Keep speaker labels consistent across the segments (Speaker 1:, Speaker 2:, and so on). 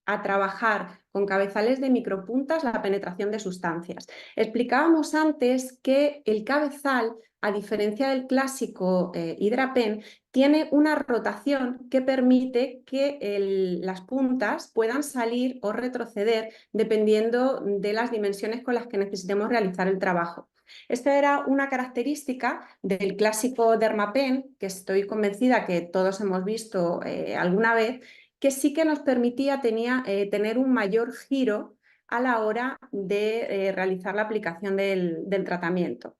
Speaker 1: a trabajar con cabezales de micropuntas la penetración de sustancias. Explicábamos antes que el cabezal, a diferencia del clásico Hydra-Pen, tiene una rotación que permite que las puntas puedan salir o retroceder dependiendo de las dimensiones con las que necesitemos realizar el trabajo. Esta era una característica del clásico Dermapen, que estoy convencida que todos hemos visto alguna vez, que sí que nos permitía tener un mayor giro a la hora de realizar la aplicación del tratamiento.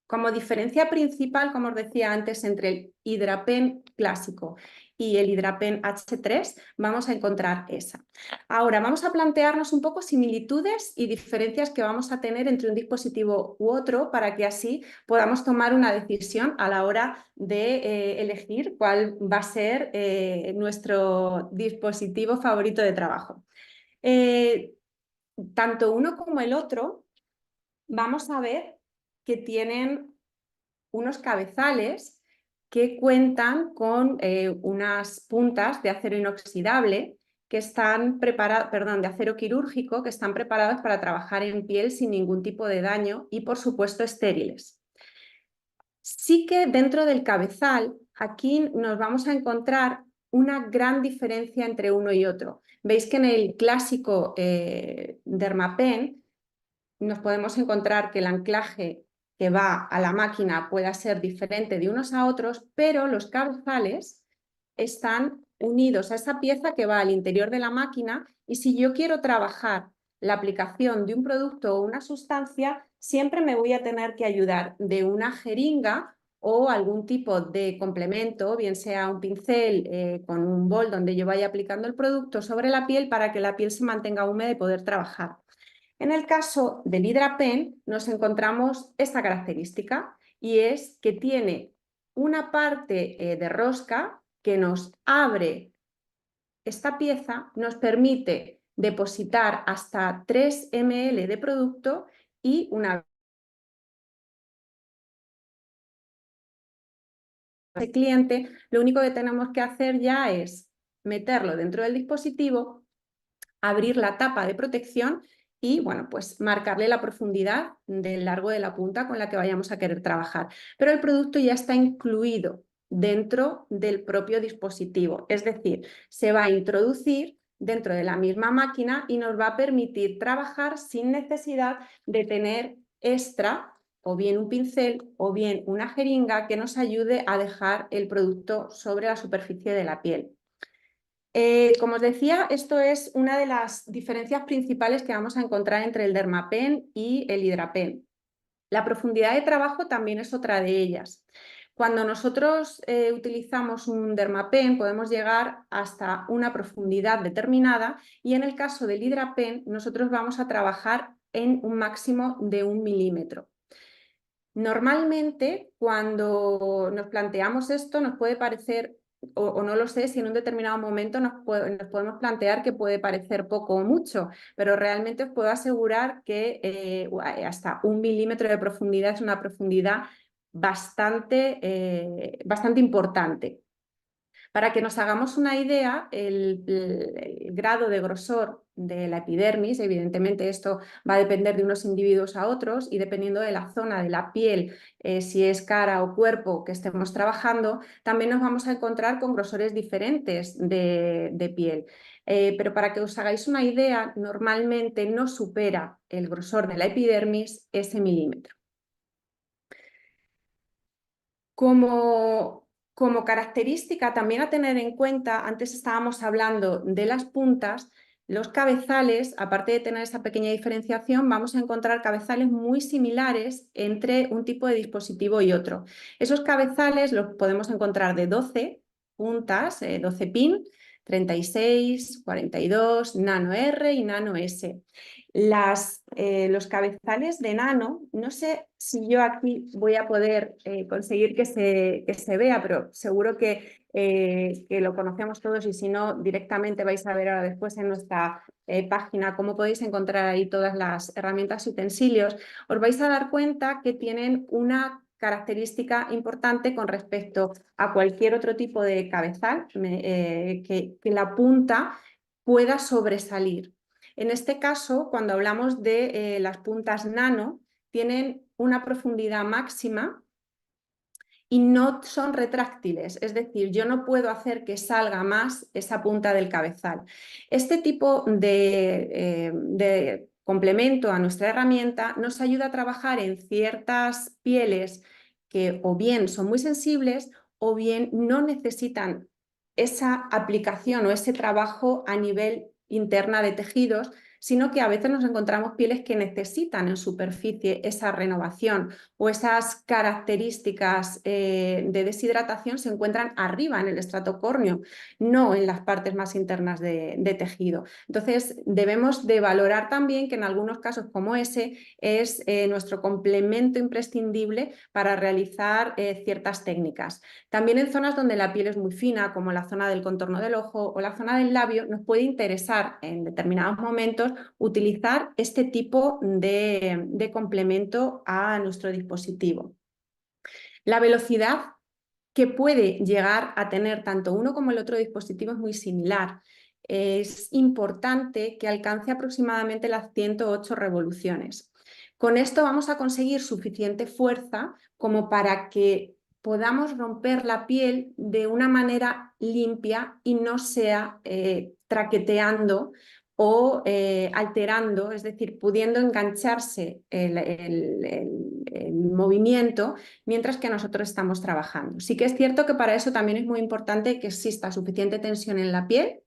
Speaker 1: Como diferencia principal, como os decía antes, entre el Hydra-Pen clásico y el Hydra-Pen H3, vamos a encontrar esa. Ahora vamos a plantearnos un poco similitudes y diferencias que vamos a tener entre un dispositivo u otro para que así podamos tomar una decisión a la hora de elegir cuál va a ser nuestro dispositivo favorito de trabajo. Tanto uno como el otro vamos a ver que tienen unos cabezales que cuentan con unas puntas de acero inoxidable que están preparadas, perdón, de acero quirúrgico, que están preparadas para trabajar en piel sin ningún tipo de daño y, por supuesto, estériles. Sí que dentro del cabezal, aquí nos vamos a encontrar una gran diferencia entre uno y otro. Veis que en el clásico Dermapen nos podemos encontrar que el anclaje que va a la máquina pueda ser diferente de unos a otros, pero los cabezales están unidos a esa pieza que va al interior de la máquina y si yo quiero trabajar la aplicación de un producto o una sustancia, siempre me voy a tener que ayudar de una jeringa o algún tipo de complemento, bien sea un pincel con un bol donde yo vaya aplicando el producto sobre la piel para que la piel se mantenga húmeda y poder trabajar. En el caso del Hydra-Pen nos encontramos esta característica y es que tiene una parte de rosca que nos abre esta pieza, nos permite depositar hasta 3 ml de producto y una vez cliente, lo único que tenemos que hacer ya es meterlo dentro del dispositivo, abrir la tapa de protección y bueno, pues marcarle la profundidad del largo de la punta con la que vayamos a querer trabajar. Pero el producto ya está incluido dentro del propio dispositivo, es decir, se va a introducir dentro de la misma máquina y nos va a permitir trabajar sin necesidad de tener extra o bien un pincel o bien una jeringa que nos ayude a dejar el producto sobre la superficie de la piel. Como os decía, esto es una de las diferencias principales que vamos a encontrar entre el Dermapen y el Hydra-Pen. La profundidad de trabajo también es otra de ellas. Cuando nosotros utilizamos un Dermapen podemos llegar hasta una profundidad determinada y en el caso del Hydra-Pen nosotros vamos a trabajar en un máximo de 1 milímetro. Normalmente, cuando nos planteamos esto, nos puede parecer, o no lo sé, si en un determinado momento nos podemos plantear que puede parecer poco o mucho, pero realmente os puedo asegurar que hasta 1 milímetro de profundidad es una profundidad bastante importante. Para que nos hagamos una idea, el grado de grosor de la epidermis, evidentemente esto va a depender de unos individuos a otros y dependiendo de la zona de la piel, si es cara o cuerpo que estemos trabajando, también nos vamos a encontrar con grosores diferentes de piel. Pero para que os hagáis una idea, normalmente no supera el grosor de la epidermis ese milímetro. Como característica también a tener en cuenta, antes estábamos hablando de las puntas, los cabezales, aparte de tener esa pequeña diferenciación, vamos a encontrar cabezales muy similares entre un tipo de dispositivo y otro. Esos cabezales los podemos encontrar de 12 puntas, 12 pin, 36, 42, nano R y nano S. Los cabezales de nano, no sé si yo aquí voy a poder conseguir que se vea, pero seguro que lo conocemos todos y si no, directamente vais a ver ahora después en nuestra página cómo podéis encontrar ahí todas las herramientas y utensilios. Os vais a dar cuenta que tienen una característica importante con respecto a cualquier otro tipo de cabezal, que la punta pueda sobresalir. En este caso, cuando hablamos de las puntas nano, tienen una profundidad máxima y no son retráctiles, es decir, yo no puedo hacer que salga más esa punta del cabezal. Este tipo de complemento a nuestra herramienta nos ayuda a trabajar en ciertas pieles que o bien son muy sensibles o bien no necesitan esa aplicación o ese trabajo a nivel interna de tejidos, sino que a veces nos encontramos pieles que necesitan en superficie esa renovación o esas características de deshidratación se encuentran arriba en el estrato córneo, no en las partes más internas de tejido. Entonces debemos de valorar también que en algunos casos como ese es nuestro complemento imprescindible para realizar ciertas técnicas. También en zonas donde la piel es muy fina, como la zona del contorno del ojo o la zona del labio, nos puede interesar en determinados momentos utilizar este tipo de complemento a nuestro dispositivo. La velocidad que puede llegar a tener tanto uno como el otro dispositivo es muy similar. Es importante que alcance aproximadamente las 108 revoluciones. Con esto vamos a conseguir suficiente fuerza como para que podamos romper la piel de una manera limpia y no sea traqueteando o alterando, es decir, pudiendo engancharse el movimiento mientras que nosotros estamos trabajando. Sí que es cierto que para eso también es muy importante que exista suficiente tensión en la piel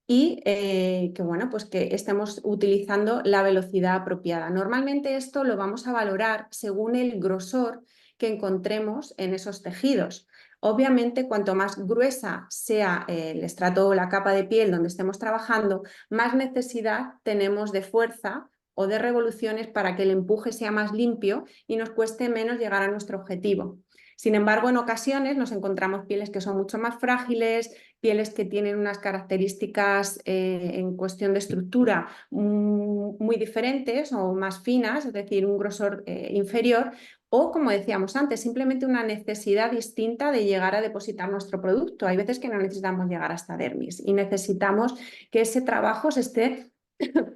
Speaker 1: y que, bueno, pues que estemos utilizando la velocidad apropiada. Normalmente esto lo vamos a valorar según el grosor que encontremos en esos tejidos. Obviamente, cuanto más gruesa sea el estrato o la capa de piel donde estemos trabajando, más necesidad tenemos de fuerza o de revoluciones para que el empuje sea más limpio y nos cueste menos llegar a nuestro objetivo. Sin embargo, en ocasiones nos encontramos pieles que son mucho más frágiles, pieles que tienen unas características en cuestión de estructura muy diferentes o más finas, es decir, un grosor inferior, o como decíamos antes, simplemente una necesidad distinta de llegar a depositar nuestro producto. Hay veces que no necesitamos llegar hasta dermis y necesitamos que ese trabajo se esté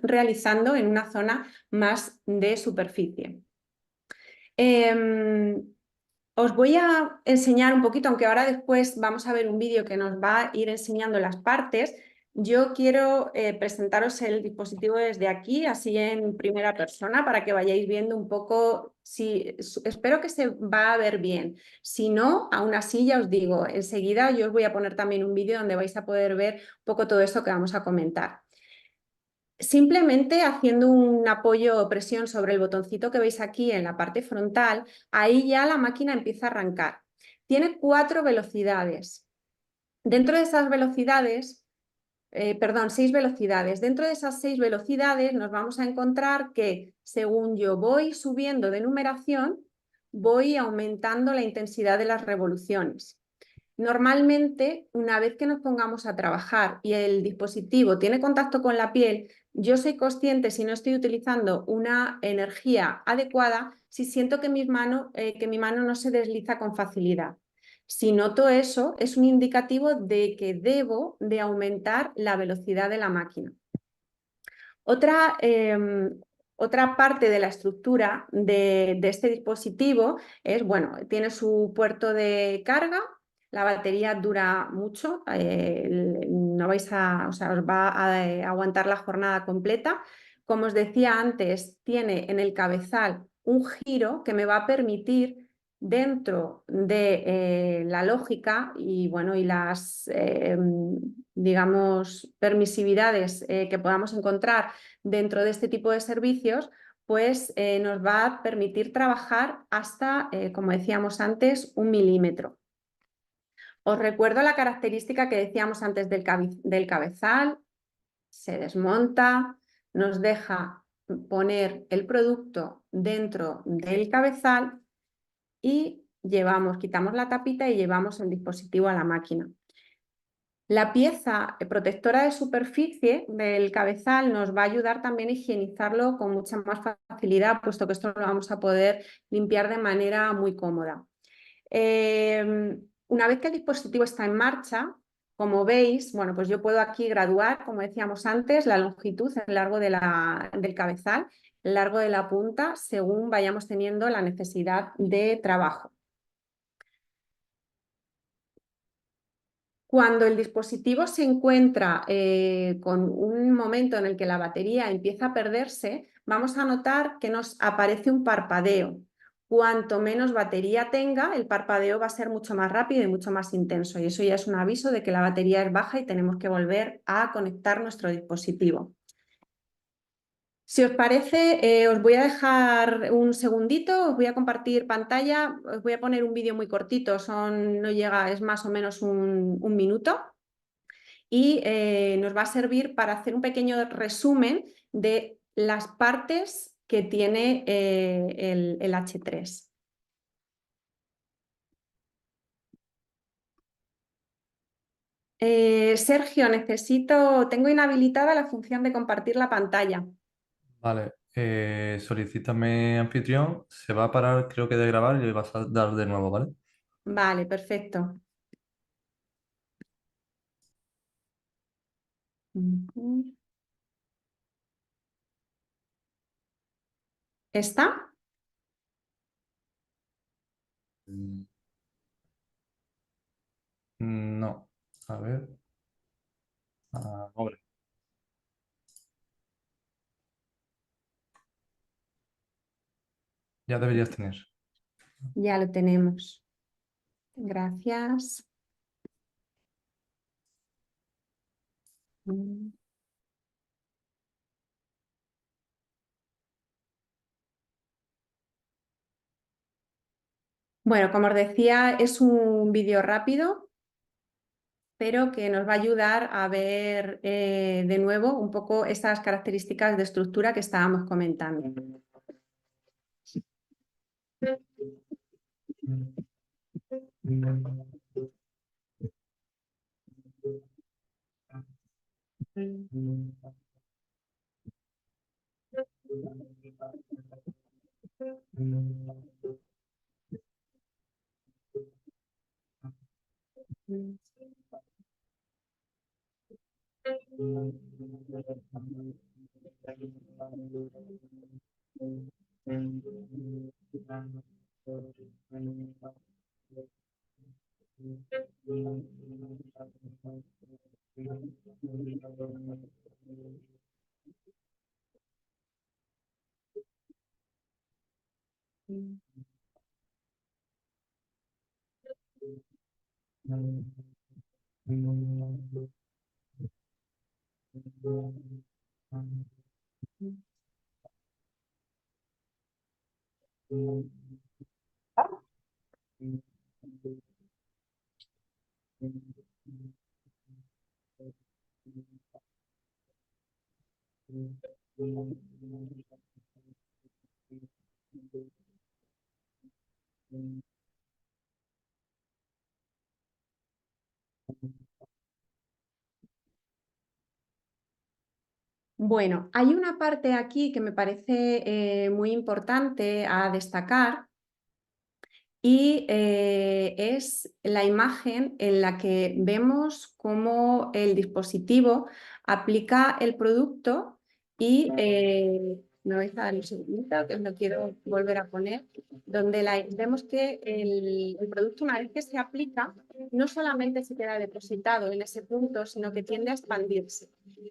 Speaker 1: realizando en una zona más de superficie. Os voy a enseñar un poquito, aunque ahora después vamos a ver un vídeo que nos va a ir enseñando las partes. Yo quiero presentaros el dispositivo desde aquí, así en primera persona, para que vayáis viendo un poco, espero que se va a ver bien. Si no, aún así ya os digo, enseguida yo os voy a poner también un vídeo donde vais a poder ver un poco todo esto que vamos a comentar. Simplemente haciendo un apoyo o presión sobre el botoncito que veis aquí en la parte frontal, ahí ya la máquina empieza a arrancar. Tiene 4 velocidades. Dentro de esas velocidades, 6 velocidades. Dentro de esas 6 velocidades nos vamos a encontrar que según yo voy subiendo de numeración, voy aumentando la intensidad de las revoluciones. Normalmente, una vez que nos pongamos a trabajar y el dispositivo tiene contacto con la piel, yo soy consciente si no estoy utilizando una energía adecuada, si siento que mi mano no se desliza con facilidad. Si noto eso, es un indicativo de que debo de aumentar la velocidad de la máquina. Otra parte de la estructura de este dispositivo es, bueno, tiene su puerto de carga, la batería dura mucho, no vais a, o sea, os va a aguantar la jornada completa. Como os decía antes, tiene en el cabezal un giro que me va a permitir dentro de la lógica y, bueno, y las, digamos, permisividades que podamos encontrar dentro de este tipo de servicios, pues nos va a permitir trabajar hasta, como decíamos antes, 1 milímetro. Os recuerdo la característica que decíamos antes del cabezal, se desmonta, nos deja poner el producto dentro del cabezal y quitamos la tapita y llevamos el dispositivo a la máquina. La pieza protectora de superficie del cabezal nos va a ayudar también a higienizarlo con mucha más facilidad, puesto que esto lo vamos a poder limpiar de manera muy cómoda. Una vez que el dispositivo está en marcha, Como veis, bueno, pues yo puedo aquí graduar, como decíamos antes, la longitud, el largo del cabezal, el largo de la punta, según vayamos teniendo la necesidad de trabajo. Cuando el dispositivo se encuentra con un momento en el que la batería empieza a perderse, vamos a notar que nos aparece un parpadeo. Cuanto menos batería tenga, el parpadeo va a ser mucho más rápido y mucho más intenso. Y eso ya es un aviso de que la batería es baja y tenemos que volver a conectar nuestro dispositivo. Si os parece, os voy a dejar un segundito, os voy a compartir pantalla, os voy a poner un vídeo muy cortito, no llega, es más o menos un minuto. Y nos va a servir para hacer un pequeño resumen de las partes que tiene el H3. Sergio, tengo inhabilitada la función de compartir la pantalla.
Speaker 2: Vale, solicítame anfitrión, se va a parar creo que de grabar y le vas a dar de nuevo, ¿vale?
Speaker 1: Vale, perfecto. Ujú. ¿Está?
Speaker 2: Mm, No, a ver, ahora, ya deberías tener.
Speaker 1: Ya lo tenemos. Gracias. Mm. Bueno, como os decía, es un vídeo rápido, pero que nos va a ayudar a ver de nuevo un poco estas características de estructura que estábamos comentando. Bueno, hay una parte aquí que me parece muy importante a destacar y es la imagen en la que vemos cómo el dispositivo aplica el producto y me vais a dar un segundito que os lo quiero volver a poner, donde vemos que el producto una vez que se aplica no solamente se queda depositado en ese punto, sino que tiende a expandirse.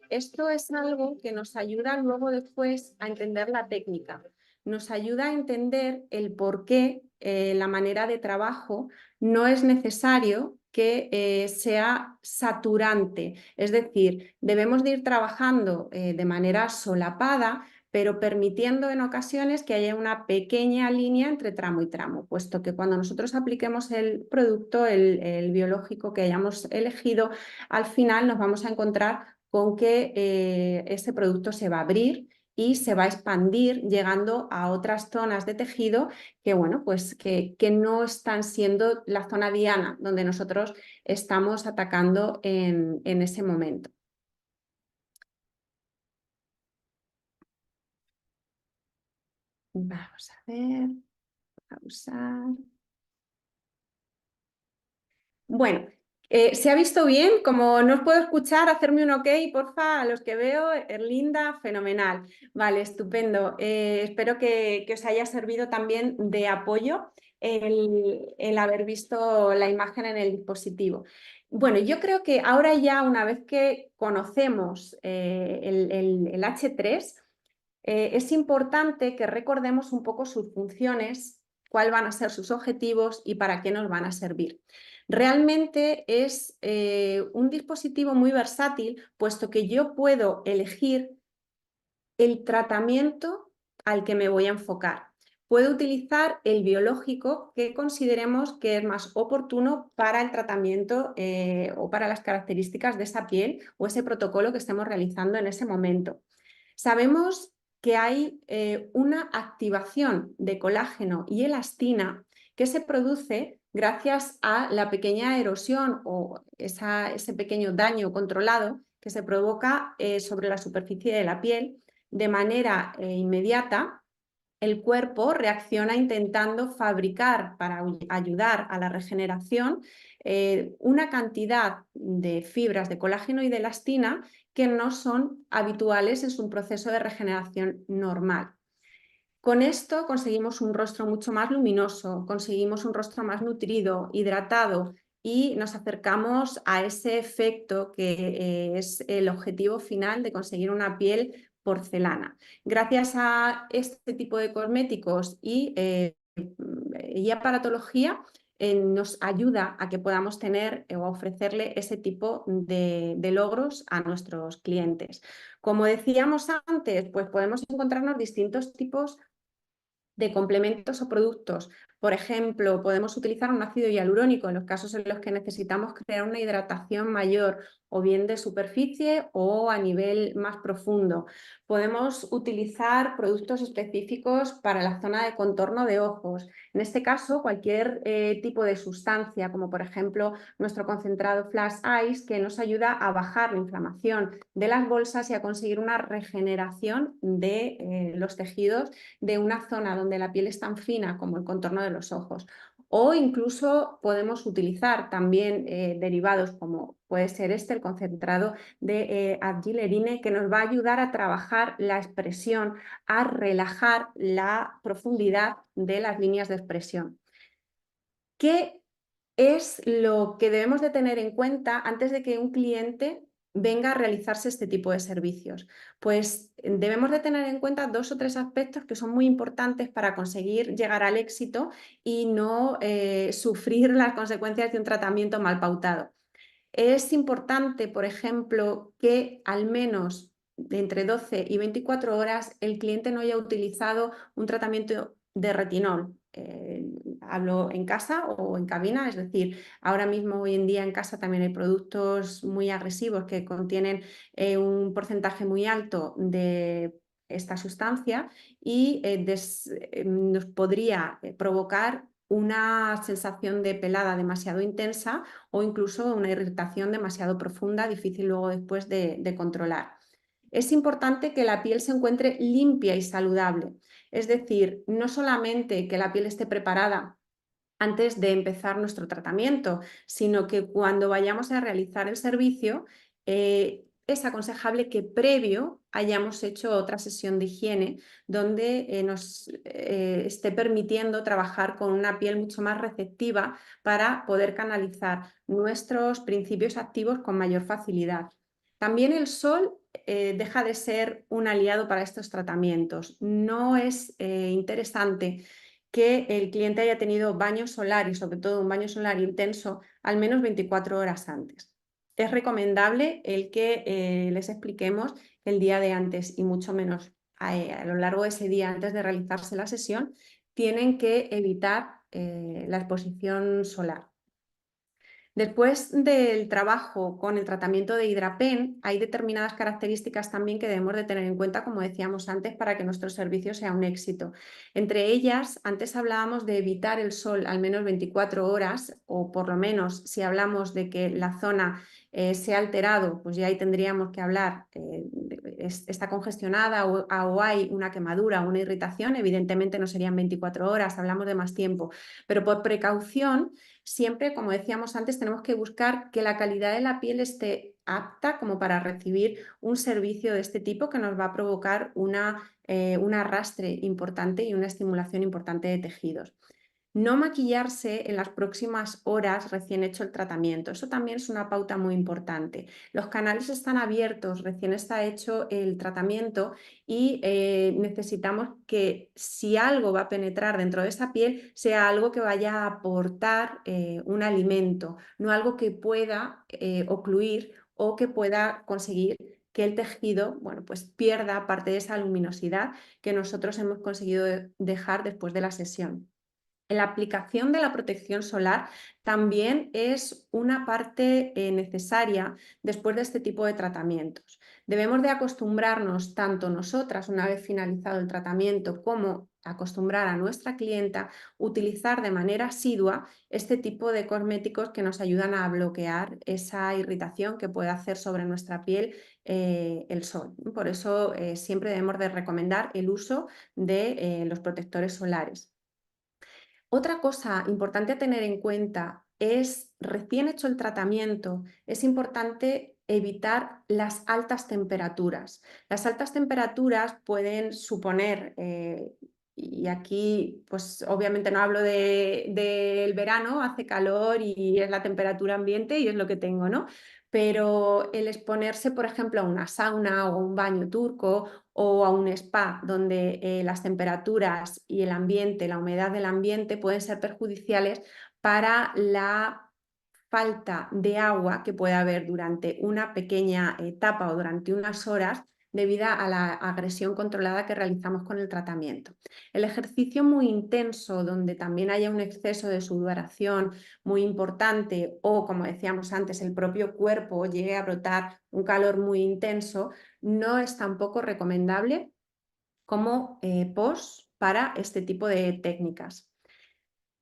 Speaker 1: Esto es algo que nos ayuda luego después a entender la técnica, nos ayuda a entender el por qué la manera de trabajo no es necesario que sea saturante. Es decir, debemos de ir trabajando de manera solapada, pero permitiendo en ocasiones que haya una pequeña línea entre tramo y tramo, puesto que cuando nosotros apliquemos el producto, el biológico que hayamos elegido, al final nos vamos a encontrar con que ese producto se va a abrir y se va a expandir llegando a otras zonas de tejido que, bueno, pues que no están siendo la zona diana donde nosotros estamos atacando en ese momento. Vamos a ver, pausar. Bueno, ¿Se ha visto bien? Como no os puedo escuchar, hacerme un ok, porfa, a los que veo. Erlinda, fenomenal. Vale, estupendo. Espero que os haya servido también de apoyo el haber visto la imagen en el dispositivo. Bueno, yo creo que ahora ya, una vez que conocemos el H3, es importante que recordemos un poco sus funciones, cuáles van a ser sus objetivos y para qué nos van a servir. Realmente es un dispositivo muy versátil, puesto que yo puedo elegir el tratamiento al que me voy a enfocar. Puedo utilizar el biológico que consideremos que es más oportuno para el tratamiento o para las características de esa piel o ese protocolo que estemos realizando en ese momento. Sabemos que hay una activación de colágeno y elastina que se produce gracias a la pequeña erosión o ese pequeño daño controlado que se provoca sobre la superficie de la piel. De manera inmediata, el cuerpo reacciona intentando fabricar para ayudar a la regeneración una cantidad de fibras de colágeno y de elastina que no son habituales en su proceso de regeneración normal. Con esto conseguimos un rostro mucho más luminoso, conseguimos un rostro más nutrido, hidratado y nos acercamos a ese efecto que es el objetivo final de conseguir una piel porcelana. Gracias a este tipo de cosméticos y aparatología, nos ayuda a que podamos tener o ofrecerle ese tipo de logros a nuestros clientes. Como decíamos antes, pues podemos encontrarnos distintos tipos de complementos o productos. Por ejemplo, podemos utilizar un ácido hialurónico en los casos en los que necesitamos crear una hidratación mayor, o bien de superficie o a nivel más profundo. Podemos utilizar productos específicos para la zona de contorno de ojos. En este caso, cualquier tipo de sustancia, como por ejemplo nuestro concentrado Flash Ice, que nos ayuda a bajar la inflamación de las bolsas y a conseguir una regeneración de los tejidos de una zona donde la piel es tan fina como el contorno de los ojos. O incluso podemos utilizar también derivados como puede ser el concentrado de argilerine, que nos va a ayudar a trabajar la expresión, a relajar la profundidad de las líneas de expresión. ¿Qué es lo que debemos de tener en cuenta antes de que un cliente venga a realizarse este tipo de servicios? Pues debemos de tener en cuenta 2 o 3 aspectos que son muy importantes para conseguir llegar al éxito y no sufrir las consecuencias de un tratamiento mal pautado. Es importante, por ejemplo, que al menos de entre 12 y 24 horas el cliente no haya utilizado un tratamiento de retinol. Hablo en casa o en cabina, es decir, ahora mismo hoy en día en casa también hay productos muy agresivos que contienen un porcentaje muy alto de esta sustancia y nos podría provocar una sensación de pelada demasiado intensa o incluso una irritación demasiado profunda, difícil luego después de controlar. Es importante que la piel se encuentre limpia y saludable, es decir, no solamente que la piel esté preparada antes de empezar nuestro tratamiento, sino que cuando vayamos a realizar el servicio, es aconsejable que previo hayamos hecho otra sesión de higiene donde nos esté permitiendo trabajar con una piel mucho más receptiva para poder canalizar nuestros principios activos con mayor facilidad. También el sol deja de ser un aliado para estos tratamientos. No es interesante que el cliente haya tenido baño solar y sobre todo un baño solar intenso al menos 24 horas antes. Es recomendable el que les expliquemos el día de antes y mucho menos a lo largo de ese día antes de realizarse la sesión, tienen que evitar la exposición solar. Después del trabajo con el tratamiento de Hidrapen, hay determinadas características también que debemos de tener en cuenta, como decíamos antes, para que nuestro servicio sea un éxito. Entre ellas, antes hablábamos de evitar el sol al menos 24 horas, o por lo menos si hablamos de que la zona se ha alterado, pues ya ahí tendríamos que hablar está congestionada o hay una quemadura o una irritación, evidentemente no serían 24 horas, hablamos de más tiempo, pero por precaución, siempre, como decíamos antes, tenemos que buscar que la calidad de la piel esté apta como para recibir un servicio de este tipo que nos va a provocar un arrastre importante y una estimulación importante de tejidos. No maquillarse en las próximas horas recién hecho el tratamiento. Eso también es una pauta muy importante. Los canales están abiertos, recién está hecho el tratamiento y necesitamos que si algo va a penetrar dentro de esa piel, sea algo que vaya a aportar un alimento, no algo que pueda ocluir o que pueda conseguir que el tejido, bueno, pues pierda parte de esa luminosidad que nosotros hemos conseguido dejar después de la sesión. La aplicación de la protección solar también es una parte necesaria después de este tipo de tratamientos. Debemos de acostumbrarnos, tanto nosotras una vez finalizado el tratamiento, como acostumbrar a nuestra clienta, utilizar de manera asidua este tipo de cosméticos que nos ayudan a bloquear esa irritación que puede hacer sobre nuestra piel el sol. Por eso siempre debemos de recomendar el uso de los protectores solares. Otra cosa importante a tener en cuenta es, recién hecho el tratamiento, es importante evitar las altas temperaturas. Las altas temperaturas pueden suponer, y aquí pues obviamente no hablo del verano, hace calor y es la temperatura ambiente y es lo que tengo, ¿no? Pero el exponerse, por ejemplo, a una sauna o un baño turco o a un spa donde las temperaturas y el ambiente, la humedad del ambiente pueden ser perjudiciales para la falta de agua que puede haber durante una pequeña etapa o durante unas horas debido a la agresión controlada que realizamos con el tratamiento. El ejercicio muy intenso, donde también haya un exceso de sudoración muy importante o, como decíamos antes, el propio cuerpo llegue a brotar un calor muy intenso, no es tampoco recomendable como post para este tipo de técnicas.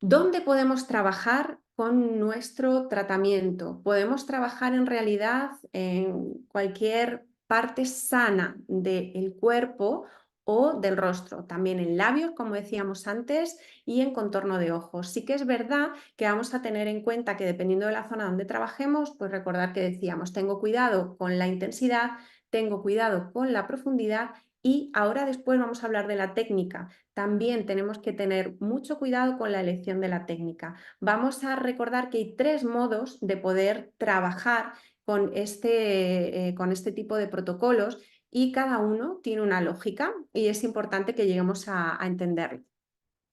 Speaker 1: ¿Dónde podemos trabajar con nuestro tratamiento? Podemos trabajar en realidad en cualquier parte sana del cuerpo o del rostro, también en labios, como decíamos antes, y en contorno de ojos. Sí que es verdad que vamos a tener en cuenta que dependiendo de la zona donde trabajemos, pues recordar que decíamos, tengo cuidado con la intensidad, tengo cuidado con la profundidad y ahora después vamos a hablar de la técnica. También tenemos que tener mucho cuidado con la elección de la técnica. Vamos a recordar que hay 3 modos de poder trabajar con este tipo de protocolos y cada uno tiene una lógica y es importante que lleguemos a entenderlo.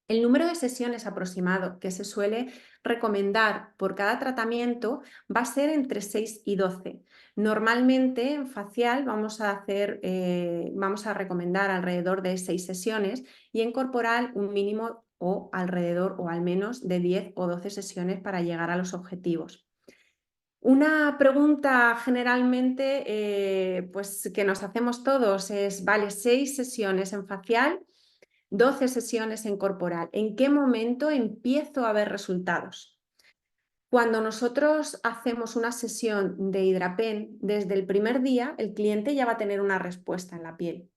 Speaker 1: El número de sesiones aproximado que se suele recomendar por cada tratamiento va a ser entre 6 y 12. Normalmente en facial vamos a recomendar alrededor de 6 sesiones y en corporal un mínimo o alrededor o al menos de 10 o 12 sesiones para llegar a los objetivos. Una pregunta generalmente pues, que nos hacemos todos es, vale, 6 sesiones en facial, 12 sesiones en corporal. ¿En qué momento empiezo a ver resultados? Cuando nosotros hacemos una sesión de Hidrapen, desde el primer día el cliente ya va a tener una respuesta en la piel.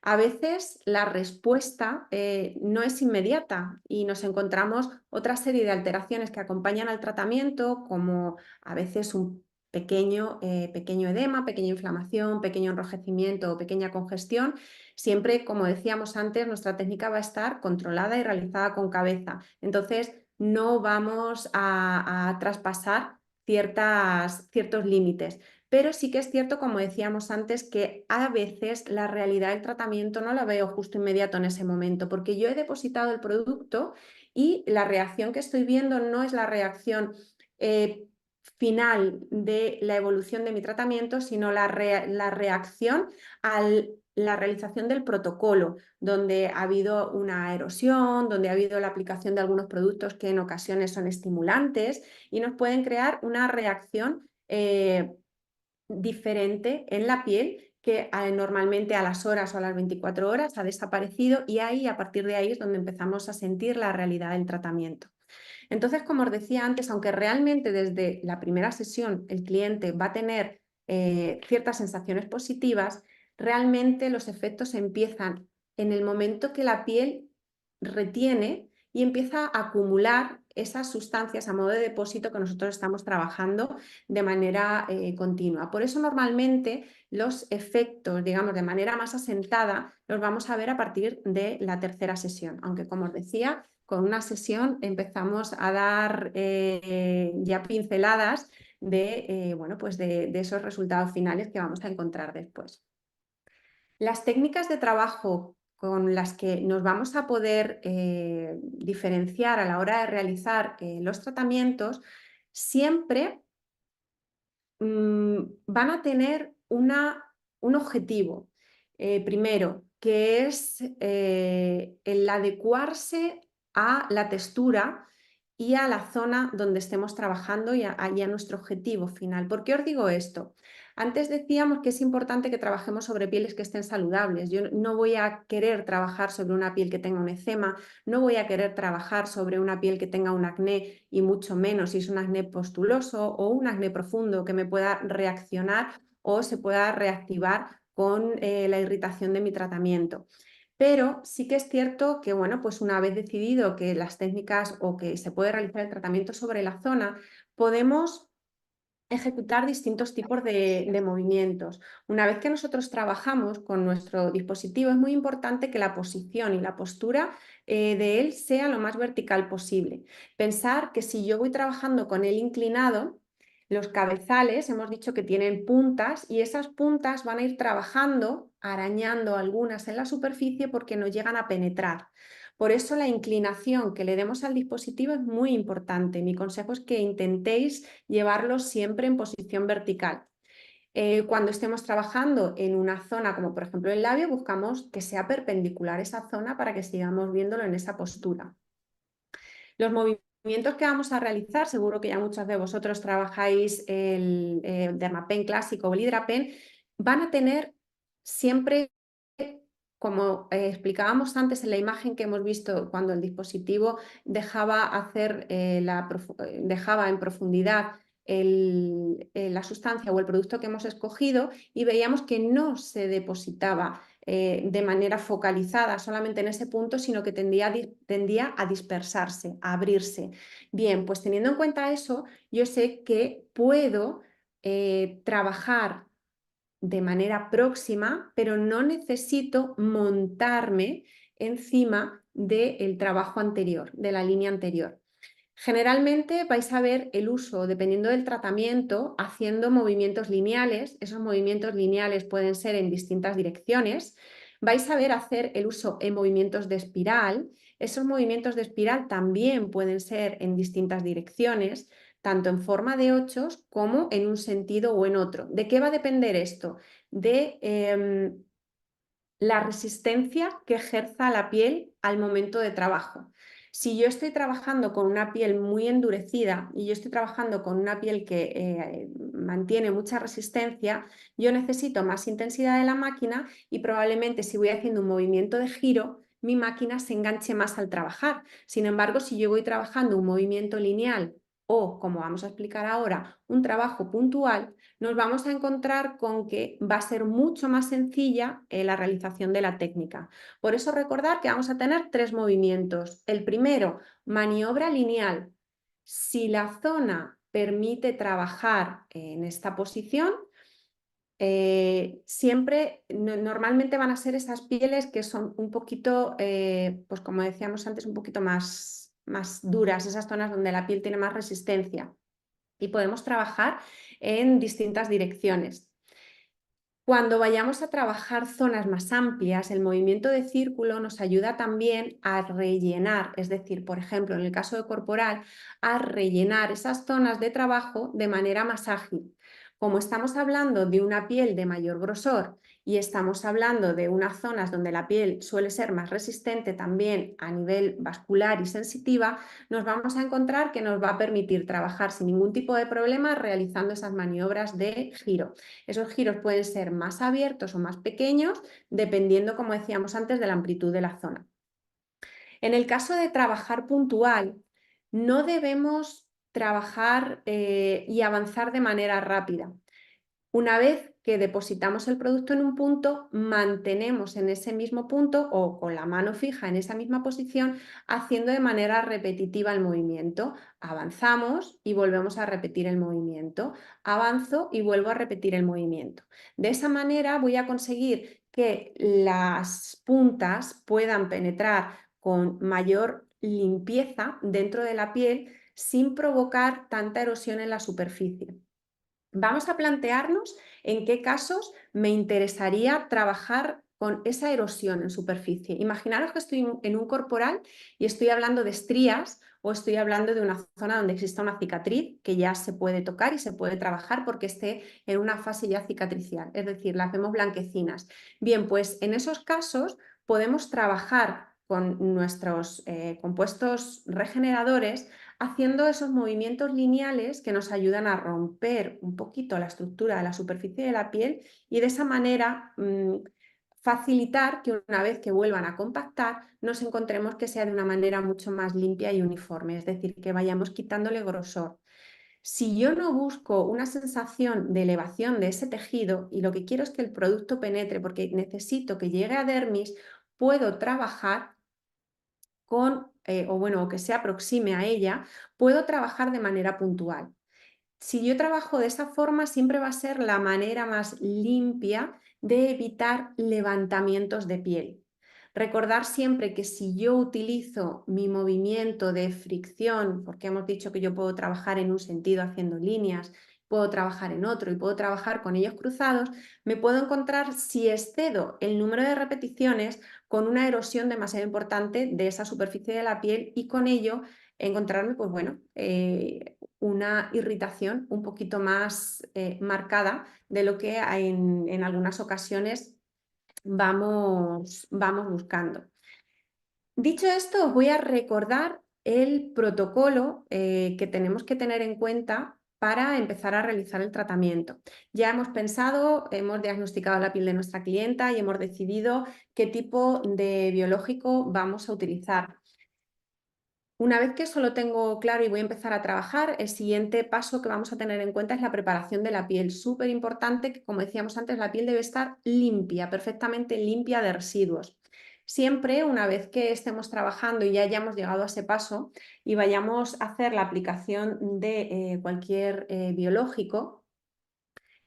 Speaker 1: A veces la respuesta no es inmediata y nos encontramos otra serie de alteraciones que acompañan al tratamiento, como a veces un pequeño edema, pequeña inflamación, pequeño enrojecimiento o pequeña congestión. Siempre, como decíamos antes, nuestra técnica va a estar controlada y realizada con cabeza. Entonces, no vamos a traspasar ciertos límites. Pero sí que es cierto, como decíamos antes, que a veces la realidad del tratamiento no la veo justo inmediato en ese momento, porque yo he depositado el producto y la reacción que estoy viendo no es la reacción final de la evolución de mi tratamiento, sino la reacción a la realización del protocolo, donde ha habido una erosión, donde ha habido la aplicación de algunos productos que en ocasiones son estimulantes y nos pueden crear una reacción diferente en la piel que normalmente a las horas o a las 24 horas ha desaparecido y ahí, a partir de ahí es donde empezamos a sentir la realidad del tratamiento. Entonces, como os decía antes, aunque realmente desde la primera sesión el cliente va a tener ciertas sensaciones positivas, realmente los efectos empiezan en el momento que la piel retiene y empieza a acumular esas sustancias a modo de depósito que nosotros estamos trabajando de manera continua. Por eso normalmente los efectos, digamos, de manera más asentada, los vamos a ver a partir de la tercera sesión, aunque como os decía, con una sesión empezamos a dar ya pinceladas de, bueno, pues de esos resultados finales que vamos a encontrar después. Las técnicas de trabajo con las que nos vamos a poder diferenciar a la hora de realizar los tratamientos siempre van a tener un objetivo. Primero, que es el adecuarse a la textura y a la zona donde estemos trabajando y a nuestro objetivo final. ¿Por qué os digo esto? Antes decíamos que es importante que trabajemos sobre pieles que estén saludables. Yo no voy a querer trabajar sobre una piel que tenga un eczema, no voy a querer trabajar sobre una piel que tenga un acné y mucho menos si es un acné postuloso o un acné profundo que me pueda reaccionar o se pueda reactivar con la irritación de mi tratamiento. Pero sí que es cierto que, bueno, pues una vez decidido que las técnicas o que se puede realizar el tratamiento sobre la zona, podemos ejecutar distintos tipos de movimientos. Una vez que nosotros trabajamos con nuestro dispositivo, es muy importante que la posición y la postura de él sea lo más vertical posible. Pensar que si yo voy trabajando con él inclinado, los cabezales hemos dicho que tienen puntas y esas puntas van a ir trabajando, arañando algunas en la superficie porque no llegan a penetrar. Por eso la inclinación que le demos al dispositivo es muy importante. Mi consejo es que intentéis llevarlo siempre en posición vertical. Cuando estemos trabajando en una zona como por ejemplo el labio, buscamos que sea perpendicular esa zona para que sigamos viéndolo en esa postura. Los movimientos que vamos a realizar, seguro que ya muchos de vosotros trabajáis el Dermapen clásico o el Hydrapen, van a tener siempre, como explicábamos antes en la imagen que hemos visto cuando el dispositivo dejaba en profundidad la sustancia o el producto que hemos escogido y veíamos que no se depositaba de manera focalizada solamente en ese punto, sino que tendía a dispersarse, a abrirse. Bien, pues teniendo en cuenta eso, yo sé que puedo trabajar de manera próxima, pero no necesito montarme encima del trabajo anterior, de la línea anterior. Generalmente vais a ver el uso, dependiendo del tratamiento, haciendo movimientos lineales. Esos movimientos lineales pueden ser en distintas direcciones. Vais a ver hacer el uso en movimientos de espiral. Esos movimientos de espiral también pueden ser en distintas direcciones, tanto en forma de ochos como en un sentido o en otro. ¿De qué va a depender esto? De la resistencia que ejerza la piel al momento de trabajo. Si yo estoy trabajando con una piel muy endurecida y yo estoy trabajando con una piel que mantiene mucha resistencia, yo necesito más intensidad de la máquina y probablemente si voy haciendo un movimiento de giro, mi máquina se enganche más al trabajar. Sin embargo, si yo voy trabajando un movimiento lineal o, como vamos a explicar ahora, un trabajo puntual, nos vamos a encontrar con que va a ser mucho más sencilla la realización de la técnica. Por eso recordar que vamos a tener tres movimientos. El primero, maniobra lineal. Si la zona permite trabajar en esta posición, normalmente van a ser esas pieles que son un poquito, pues como decíamos antes, un poquito más duras, esas zonas donde la piel tiene más resistencia y podemos trabajar en distintas direcciones. Cuando vayamos a trabajar zonas más amplias, el movimiento de círculo nos ayuda también a rellenar, es decir, por ejemplo, en el caso de corporal, a rellenar esas zonas de trabajo de manera más ágil. Como estamos hablando de una piel de mayor grosor y estamos hablando de unas zonas donde la piel suele ser más resistente también a nivel vascular y sensitiva, nos vamos a encontrar que nos va a permitir trabajar sin ningún tipo de problema realizando esas maniobras de giro. Esos giros pueden ser más abiertos o más pequeños, dependiendo, como decíamos antes, de la amplitud de la zona. En el caso de trabajar puntual, no debemos trabajar y avanzar de manera rápida. Una vez que depositamos el producto en un punto, mantenemos en ese mismo punto o con la mano fija en esa misma posición, haciendo de manera repetitiva el movimiento. Avanzamos y volvemos a repetir el movimiento. Avanzo y vuelvo a repetir el movimiento. De esa manera voy a conseguir que las puntas puedan penetrar con mayor limpieza dentro de la piel sin provocar tanta erosión en la superficie. Vamos a plantearnos en qué casos me interesaría trabajar con esa erosión en superficie. Imaginaros que estoy en un corporal y estoy hablando de estrías o estoy hablando de una zona donde exista una cicatriz que ya se puede tocar y se puede trabajar porque esté en una fase ya cicatricial, es decir, las vemos blanquecinas. Bien, pues en esos casos podemos trabajar con nuestros compuestos regeneradores haciendo esos movimientos lineales que nos ayudan a romper un poquito la estructura de la superficie de la piel y de esa manera facilitar que una vez que vuelvan a compactar nos encontremos que sea de una manera mucho más limpia y uniforme, es decir, que vayamos quitándole grosor. Si yo no busco una sensación de elevación de ese tejido y lo que quiero es que el producto penetre porque necesito que llegue a dermis, puedo trabajar con, o que se aproxime a ella, puedo trabajar de manera puntual. Si yo trabajo de esa forma, siempre va a ser la manera más limpia de evitar levantamientos de piel. Recordar siempre que si yo utilizo mi movimiento de fricción, porque hemos dicho que yo puedo trabajar en un sentido haciendo líneas, puedo trabajar en otro y puedo trabajar con ellos cruzados, me puedo encontrar, si excedo el número de repeticiones, con una erosión demasiado importante de esa superficie de la piel y con ello encontrarme, pues bueno, una irritación un poquito más marcada de lo que en algunas ocasiones vamos buscando. Dicho esto, os voy a recordar el protocolo que tenemos que tener en cuenta para empezar a realizar el tratamiento. Ya hemos pensado, hemos diagnosticado la piel de nuestra clienta y hemos decidido qué tipo de biológico vamos a utilizar. Una vez que eso lo tengo claro y voy a empezar a trabajar, el siguiente paso que vamos a tener en cuenta es la preparación de la piel. Súper importante que, como decíamos antes, la piel debe estar limpia, perfectamente limpia de residuos. Siempre, una vez que estemos trabajando y ya hayamos llegado a ese paso y vayamos a hacer la aplicación de cualquier biológico,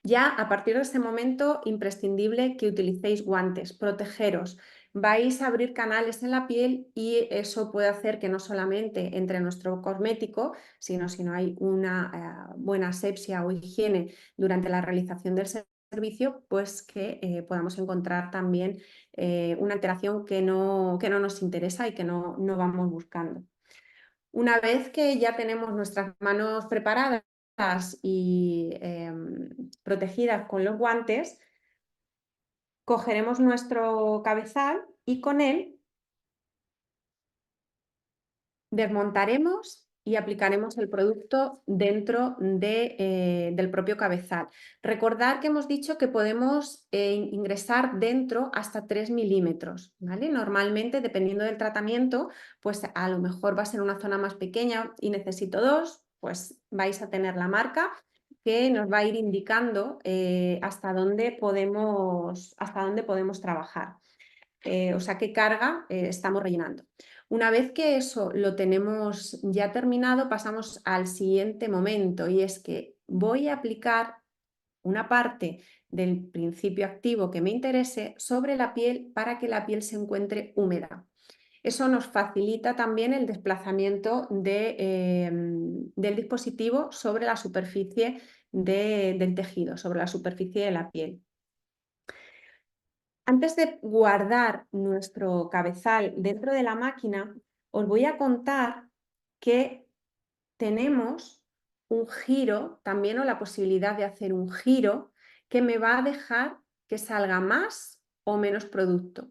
Speaker 1: ya a partir de ese momento, imprescindible que utilicéis guantes, protegeros. Vais a abrir canales en la piel y eso puede hacer que no solamente entre nuestro cosmético, sino si no hay una buena asepsia o higiene durante la realización del servicio, pues que podamos encontrar también una alteración que no nos interesa y que no vamos buscando. Una vez que ya tenemos nuestras manos preparadas y protegidas con los guantes, cogeremos nuestro cabezal y con él desmontaremos y aplicaremos el producto dentro del propio cabezal. Recordad que hemos dicho que podemos ingresar dentro hasta 3 milímetros, ¿vale? Normalmente, dependiendo del tratamiento, pues a lo mejor va a ser una zona más pequeña y necesito 2, pues vais a tener la marca que nos va a ir indicando hasta dónde podemos trabajar. O sea, qué carga estamos rellenando. Una vez que eso lo tenemos ya terminado, pasamos al siguiente momento y es que voy a aplicar una parte del principio activo que me interese sobre la piel para que la piel se encuentre húmeda. Eso nos facilita también el desplazamiento del dispositivo sobre la superficie del tejido, sobre la superficie de la piel. Antes de guardar nuestro cabezal dentro de la máquina, os voy a contar que tenemos un giro, también o la posibilidad de hacer un giro que me va a dejar que salga más o menos producto.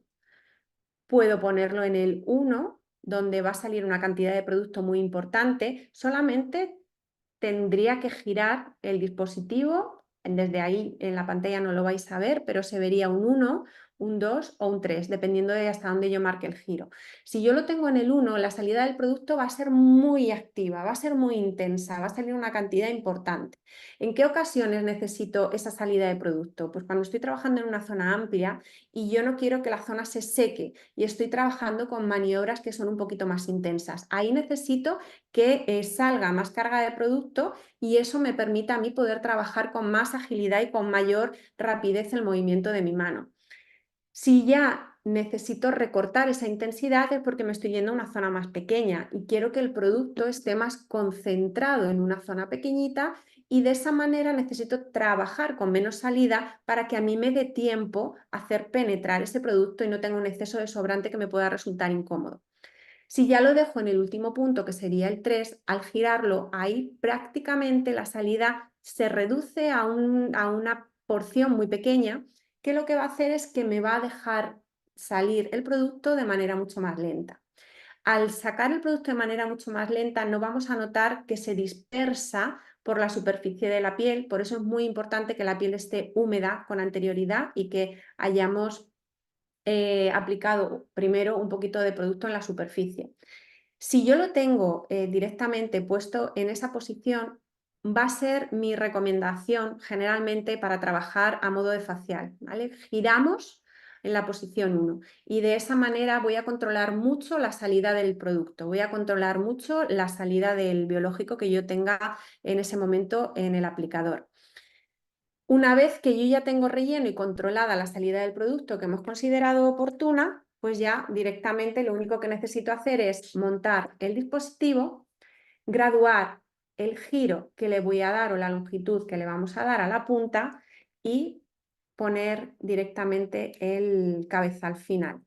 Speaker 1: Puedo ponerlo en el 1, donde va a salir una cantidad de producto muy importante, solamente tendría que girar el dispositivo, desde ahí en la pantalla no lo vais a ver, pero se vería un 1 un 2 o un 3, dependiendo de hasta dónde yo marque el giro. Si yo lo tengo en el 1, la salida del producto va a ser muy activa, va a ser muy intensa, va a salir una cantidad importante. ¿En qué ocasiones necesito esa salida de producto? Pues cuando estoy trabajando en una zona amplia y yo no quiero que la zona se seque y estoy trabajando con maniobras que son un poquito más intensas. Ahí necesito que salga más carga de producto y eso me permite a mí poder trabajar con más agilidad y con mayor rapidez el movimiento de mi mano. Si ya necesito recortar esa intensidad es porque me estoy yendo a una zona más pequeña y quiero que el producto esté más concentrado en una zona pequeñita y de esa manera necesito trabajar con menos salida para que a mí me dé tiempo a hacer penetrar ese producto y no tenga un exceso de sobrante que me pueda resultar incómodo. Si ya lo dejo en el último punto, que sería el 3, al girarlo, ahí prácticamente la salida se reduce a una porción muy pequeña, que lo que va a hacer es que me va a dejar salir el producto de manera mucho más lenta. Al sacar el producto de manera mucho más lenta, no vamos a notar que se dispersa por la superficie de la piel, por eso es muy importante que la piel esté húmeda con anterioridad y que hayamos aplicado primero un poquito de producto en la superficie. Si yo lo tengo directamente puesto en esa posición, va a ser mi recomendación generalmente para trabajar a modo de facial, ¿vale? Giramos en la posición 1 y de esa manera voy a controlar mucho la salida del producto, voy a controlar mucho la salida del biológico que yo tenga en ese momento en el aplicador. Una vez que yo ya tengo relleno y controlada la salida del producto que hemos considerado oportuna, pues ya directamente lo único que necesito hacer es montar el dispositivo, graduar el giro que le voy a dar o la longitud que le vamos a dar a la punta y poner directamente el cabezal final,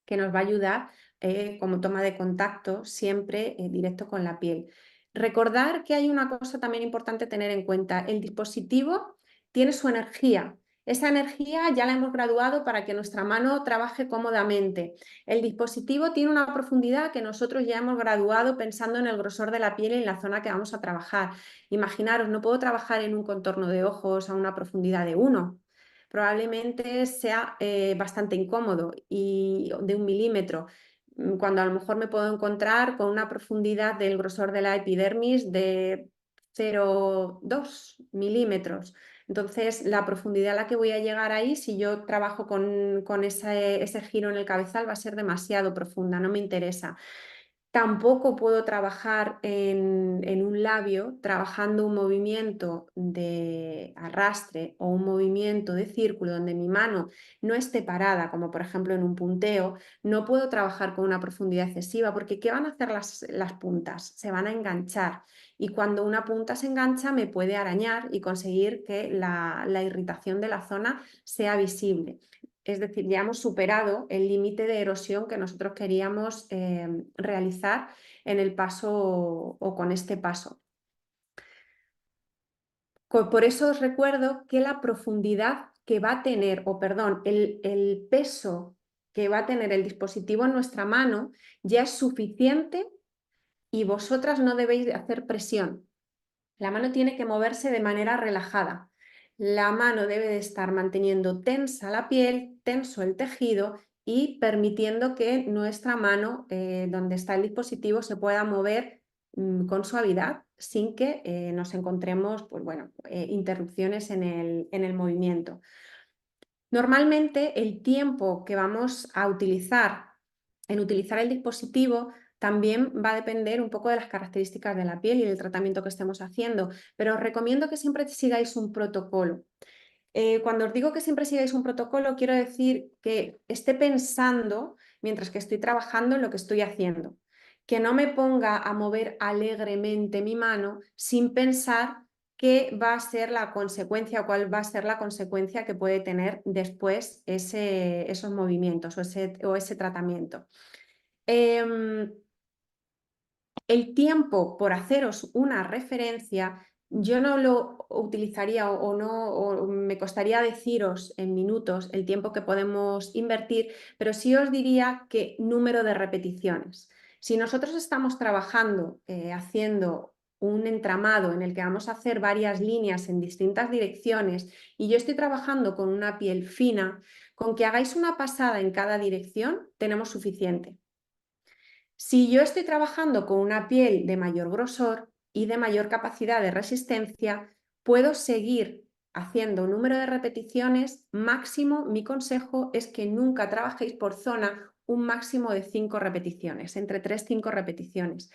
Speaker 1: que nos va a ayudar como toma de contacto siempre directo con la piel. Recordar que hay una cosa también importante tener en cuenta. El dispositivo tiene su energía. Esa energía ya la hemos graduado para que nuestra mano trabaje cómodamente. El dispositivo tiene una profundidad que nosotros ya hemos graduado pensando en el grosor de la piel y en la zona que vamos a trabajar. Imaginaros, no puedo trabajar en un contorno de ojos a una profundidad de 1. Probablemente sea bastante incómodo y de 1 milímetro, cuando a lo mejor me puedo encontrar con una profundidad del grosor de la epidermis de 0,2 milímetros. Entonces, la profundidad a la que voy a llegar ahí, si yo trabajo con ese giro en el cabezal, va a ser demasiado profunda, no me interesa. Tampoco puedo trabajar en un labio trabajando un movimiento de arrastre o un movimiento de círculo donde mi mano no esté parada, como por ejemplo en un punteo. No puedo trabajar con una profundidad excesiva porque ¿qué van a hacer las puntas? Se van a enganchar y cuando una punta se engancha me puede arañar y conseguir que la irritación de la zona sea visible. Es decir, ya hemos superado el límite de erosión que nosotros queríamos realizar en el paso o con este paso. Por eso os recuerdo que la profundidad que va a tener, o perdón, el peso que va a tener el dispositivo en nuestra mano ya es suficiente y vosotras no debéis de hacer presión. La mano tiene que moverse de manera relajada. La mano debe de estar manteniendo tensa la piel, tenso el tejido y permitiendo que nuestra mano, donde está el dispositivo, se pueda mover con suavidad sin que nos encontremos pues, bueno, interrupciones en el movimiento. Normalmente el tiempo que vamos a utilizar en utilizar el dispositivo también va a depender un poco de las características de la piel y del tratamiento que estemos haciendo, pero os recomiendo que siempre sigáis un protocolo. Cuando os digo que siempre sigáis un protocolo, quiero decir que esté pensando mientras que estoy trabajando en lo que estoy haciendo, que no me ponga a mover alegremente mi mano sin pensar qué va a ser la consecuencia o cuál va a ser la consecuencia que puede tener después esos movimientos o ese tratamiento. El tiempo, por haceros una referencia, yo no lo utilizaría o no o me costaría deciros en minutos el tiempo que podemos invertir, pero sí os diría que número de repeticiones. Si nosotros estamos trabajando haciendo un entramado en el que vamos a hacer varias líneas en distintas direcciones y yo estoy trabajando con una piel fina, Con que hagáis una pasada en cada dirección tenemos suficiente. Si yo estoy trabajando con una piel de mayor grosor y de mayor capacidad de resistencia, puedo seguir haciendo un número de repeticiones máximo. Mi consejo es que nunca trabajéis por zona un máximo de 5 repeticiones, entre 3 y 5 repeticiones.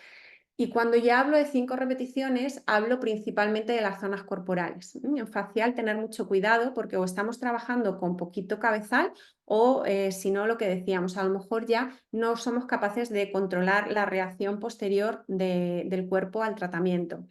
Speaker 1: Y cuando ya hablo de 5 repeticiones, hablo principalmente de las zonas corporales. En facial tener mucho cuidado porque o estamos trabajando con poquito cabezal o si no, lo que decíamos, a lo mejor ya no somos capaces de controlar la reacción posterior del cuerpo al tratamiento.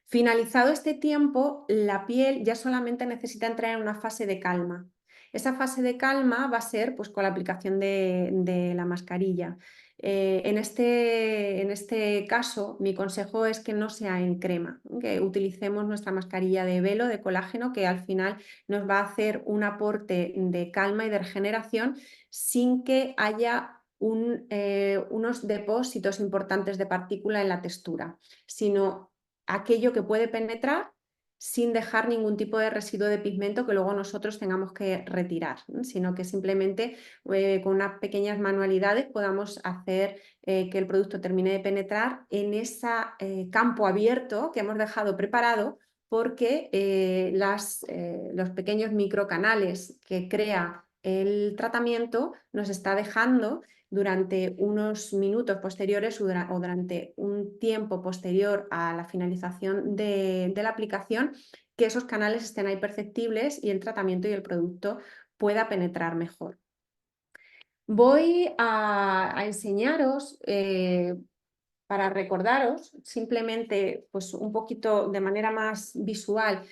Speaker 1: Finalizado este tiempo, la piel ya solamente necesita entrar en una fase de calma. Esa fase de calma va a ser pues, con la aplicación de la mascarilla. En este caso, mi consejo es que no sea en crema, que utilicemos nuestra mascarilla de velo de colágeno, que al final nos va a hacer un aporte de calma y de regeneración sin que haya unos depósitos importantes de partícula en la textura, sino aquello que puede penetrar sin dejar ningún tipo de residuo de pigmento que luego nosotros tengamos que retirar, ¿no? Sino que simplemente con unas pequeñas manualidades podamos hacer que el producto termine de penetrar en ese campo abierto que hemos dejado preparado, porque los pequeños microcanales que crea el tratamiento nos está dejando durante unos minutos posteriores o durante un tiempo posterior a la finalización de la aplicación, que esos canales estén ahí perceptibles y el tratamiento y el producto pueda penetrar mejor. Voy a enseñaros, para recordaros simplemente pues, un poquito de manera más visual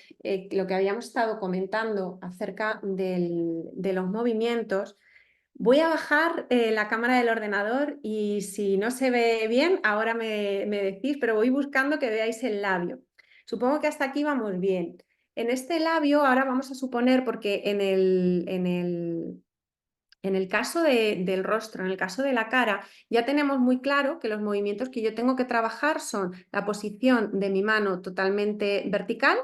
Speaker 1: lo que habíamos estado comentando acerca de los movimientos. Voy a bajar la cámara del ordenador y si no se ve bien, ahora me decís, pero voy buscando que veáis el labio. Supongo que hasta aquí vamos bien. En este labio, ahora vamos a suponer, porque en el caso del rostro, en el caso de la cara, ya tenemos muy claro que los movimientos que yo tengo que trabajar son la posición de mi mano totalmente vertical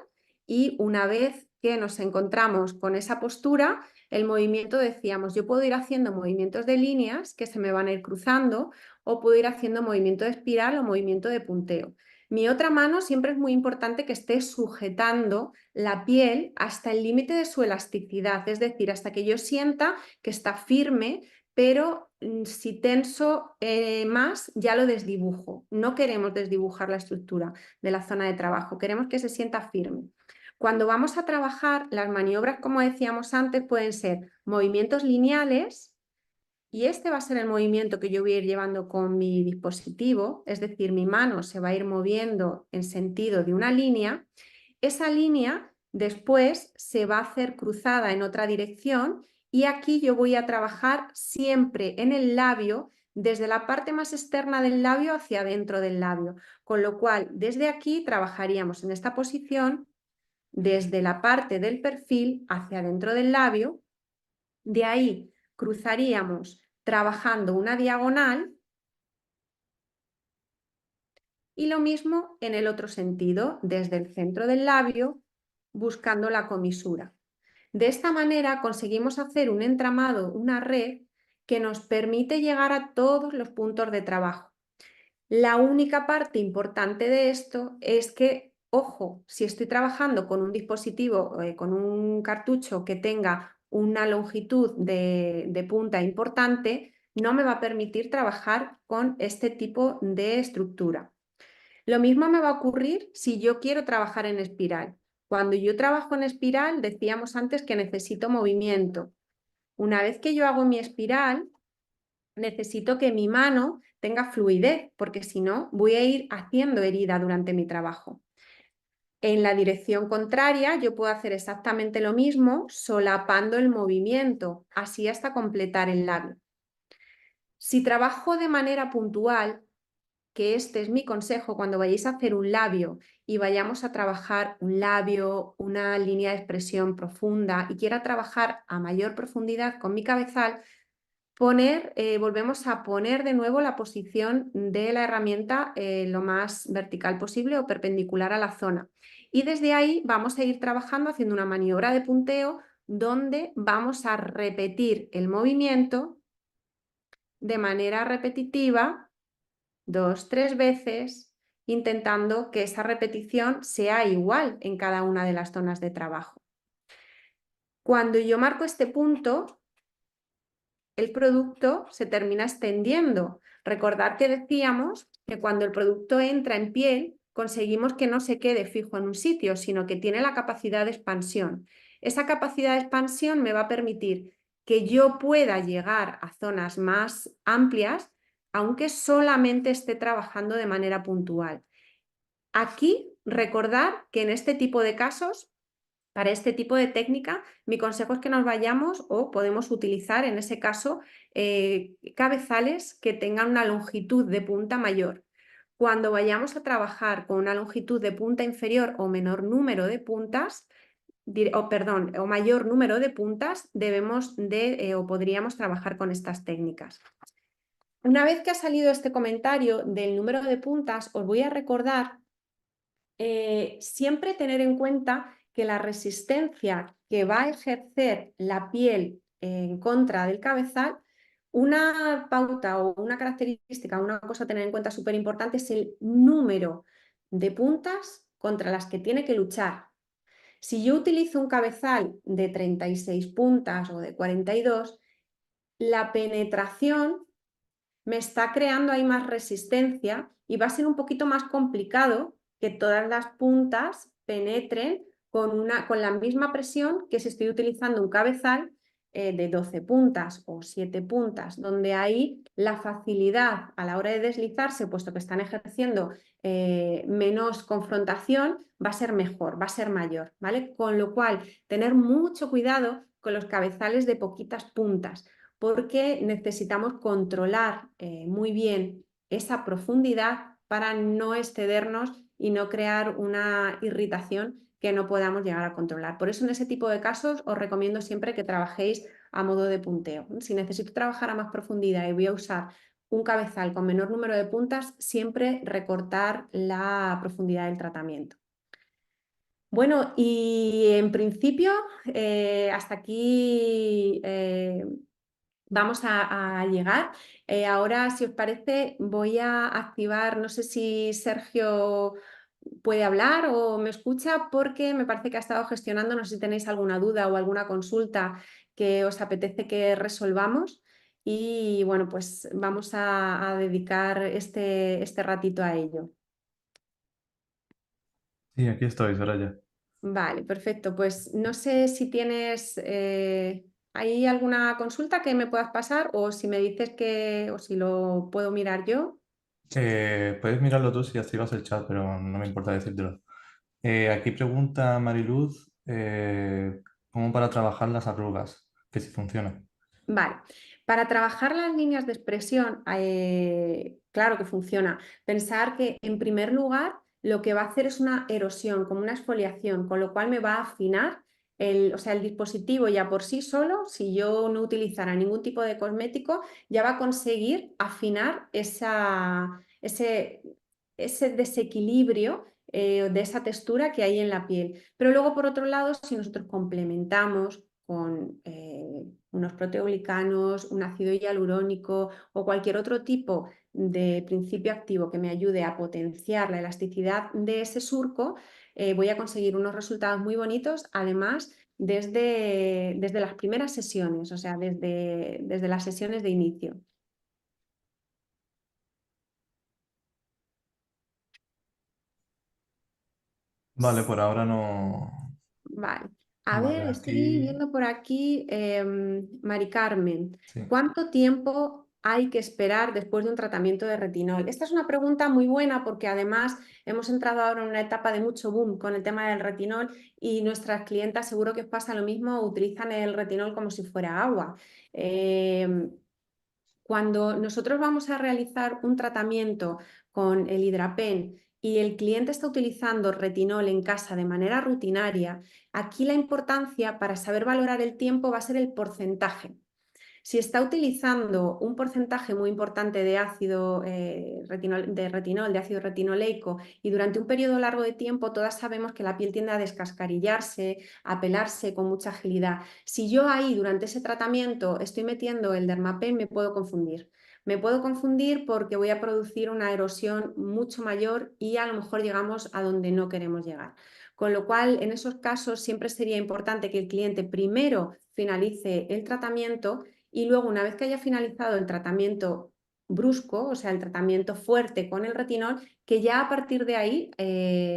Speaker 1: y una vez que nos encontramos con esa postura, el movimiento, decíamos, yo puedo ir haciendo movimientos de líneas que se me van a ir cruzando o puedo ir haciendo movimiento de espiral o movimiento de punteo. Mi otra mano siempre es muy importante que esté sujetando la piel hasta el límite de su elasticidad, es decir, hasta que yo sienta que está firme, pero si tenso más, ya lo desdibujo. No queremos desdibujar la estructura de la zona de trabajo, queremos que se sienta firme. Cuando vamos a trabajar, las maniobras, como decíamos antes, pueden ser movimientos lineales, y este va a ser el movimiento que yo voy a ir llevando con mi dispositivo, es decir, mi mano se va a ir moviendo en sentido de una línea. Esa línea después se va a hacer cruzada en otra dirección y aquí yo voy a trabajar siempre en el labio, desde la parte más externa del labio hacia adentro del labio, con lo cual desde aquí trabajaríamos en esta posición desde la parte del perfil hacia adentro del labio. De ahí cruzaríamos trabajando una diagonal y lo mismo en el otro sentido, desde el centro del labio buscando la comisura. De esta manera conseguimos hacer un entramado, una red que nos permite llegar a todos los puntos de trabajo. La única parte importante de esto es que, ojo, si estoy trabajando con un dispositivo, con un cartucho que tenga una longitud de punta importante, no me va a permitir trabajar con este tipo de estructura. Lo mismo me va a ocurrir si yo quiero trabajar en espiral. Cuando yo trabajo en espiral, decíamos antes que necesito movimiento. Una vez que yo hago mi espiral, necesito que mi mano tenga fluidez, porque si no, voy a ir haciendo herida durante mi trabajo. En la dirección contraria, yo puedo hacer exactamente lo mismo, solapando el movimiento, así hasta completar el labio. Si trabajo de manera puntual, que este es mi consejo cuando vayáis a hacer un labio y vayamos a trabajar un labio, una línea de expresión profunda y quiera trabajar a mayor profundidad con mi cabezal, volvemos a poner de nuevo la posición de la herramienta lo más vertical posible o perpendicular a la zona. Y desde ahí vamos a ir trabajando haciendo una maniobra de punteo donde vamos a repetir el movimiento de manera repetitiva 2, 3 veces, intentando que esa repetición sea igual en cada una de las zonas de trabajo. Cuando yo marco este punto, el producto se termina extendiendo. Recordad que decíamos que cuando el producto entra en piel, conseguimos que no se quede fijo en un sitio, sino que tiene la capacidad de expansión. Esa capacidad de expansión me va a permitir que yo pueda llegar a zonas más amplias, aunque solamente esté trabajando de manera puntual. Aquí, recordar que en este tipo de casos, para este tipo de técnica, mi consejo es que nos vayamos o podemos utilizar en ese caso cabezales que tengan una longitud de punta mayor. Cuando vayamos a trabajar con una longitud de punta inferior o menor número de puntas, o mayor número de puntas, debemos de o podríamos trabajar con estas técnicas. Una vez que ha salido este comentario del número de puntas, os voy a recordar siempre tener en cuenta que la resistencia que va a ejercer la piel en contra del cabezal, una pauta o una característica, una cosa a tener en cuenta súper importante es el número de puntas contra las que tiene que luchar. Si yo utilizo un cabezal de 36 puntas o de 42, la penetración me está creando ahí más resistencia y va a ser un poquito más complicado que todas las puntas penetren con la misma presión que si estoy utilizando un cabezal de 12 puntas o 7 puntas, donde ahí la facilidad a la hora de deslizarse, puesto que están ejerciendo menos confrontación, va a ser mejor, va a ser mayor, ¿vale? Con lo cual, tener mucho cuidado con los cabezales de poquitas puntas, porque necesitamos controlar muy bien esa profundidad para no excedernos y no crear una irritación que no podamos llegar a controlar. Por eso en ese tipo de casos os recomiendo siempre que trabajéis a modo de punteo. Si necesito trabajar a más profundidad y voy a usar un cabezal con menor número de puntas, siempre recortar la profundidad del tratamiento. Bueno, y en principio hasta aquí vamos a llegar. Ahora, si os parece, voy a activar, no sé si Sergio puede hablar o me escucha, porque me parece que ha estado gestionando, no sé si tenéis alguna duda o alguna consulta que os apetece que resolvamos. Y bueno, pues vamos a dedicar este ratito a ello.
Speaker 2: Sí, aquí estoy, Soraya.
Speaker 1: Vale, perfecto. Pues no sé si tienes ¿hay alguna consulta que me puedas pasar o si me dices que o si lo puedo mirar yo?
Speaker 2: Puedes mirarlo tú si activas el chat, pero no me importa decírtelo. Aquí pregunta Mariluz, ¿cómo para trabajar las arrugas? Que si funciona.
Speaker 1: Vale, para trabajar las líneas de expresión, claro que funciona. Pensar que en primer lugar lo que va a hacer es una erosión, como una exfoliación, con lo cual me va a afinar o sea, el dispositivo ya por sí solo, si yo no utilizara ningún tipo de cosmético, ya va a conseguir afinar ese desequilibrio de esa textura que hay en la piel. Pero luego, por otro lado, si nosotros complementamos con unos proteoglicanos, un ácido hialurónico o cualquier otro tipo de principio activo que me ayude a potenciar la elasticidad de ese surco, voy a conseguir unos resultados muy bonitos, además desde las primeras sesiones, o sea, desde las sesiones de inicio.
Speaker 2: Vale, por ahora no.
Speaker 1: Vale. A
Speaker 2: Vale,
Speaker 1: ver, estoy
Speaker 2: aquí.
Speaker 1: viendo por aquí, Mari Carmen,
Speaker 2: Sí.
Speaker 1: ¿cuánto tiempo hay que esperar después de un tratamiento de retinol? Esta es una pregunta muy buena porque además hemos entrado ahora en una etapa de mucho boom con el tema del retinol y nuestras clientas, seguro que os pasa lo mismo, utilizan el retinol como si fuera agua. Cuando nosotros vamos a realizar un tratamiento con el Hidrapen y el cliente está utilizando retinol en casa de manera rutinaria, aquí la importancia para saber valorar el tiempo va a ser el porcentaje. Si está utilizando un porcentaje muy importante de ácido retinol, de ácido retinoleico, y durante un periodo largo de tiempo, todas sabemos que la piel tiende a descascarillarse, a pelarse con mucha agilidad. Si yo ahí durante ese tratamiento estoy metiendo el Dermapen, me puedo confundir. Me puedo confundir porque voy a producir una erosión mucho mayor y a lo mejor llegamos a donde no queremos llegar. Con lo cual, en esos casos siempre sería importante que el cliente primero finalice el tratamiento y luego, una vez que haya finalizado el tratamiento brusco, o sea, el tratamiento fuerte con el retinol, que ya a partir de ahí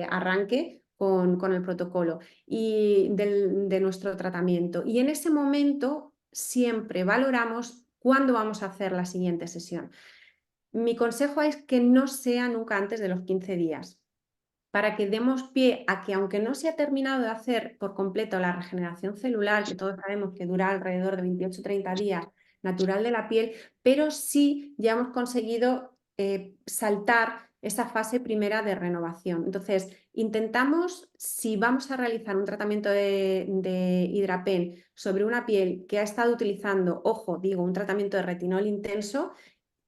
Speaker 1: arranque con el protocolo de nuestro tratamiento. Y en ese momento siempre valoramos cuándo vamos a hacer la siguiente sesión. Mi consejo es que no sea nunca antes de los 15 días, para que demos pie a que, aunque no se ha terminado de hacer por completo la regeneración celular, que todos sabemos que dura alrededor de 28-30 días, natural de la piel, pero sí ya hemos conseguido saltar esa fase primera de renovación. Entonces, intentamos, si vamos a realizar un tratamiento de Hidrapen sobre una piel que ha estado utilizando, ojo, digo, un tratamiento de retinol intenso,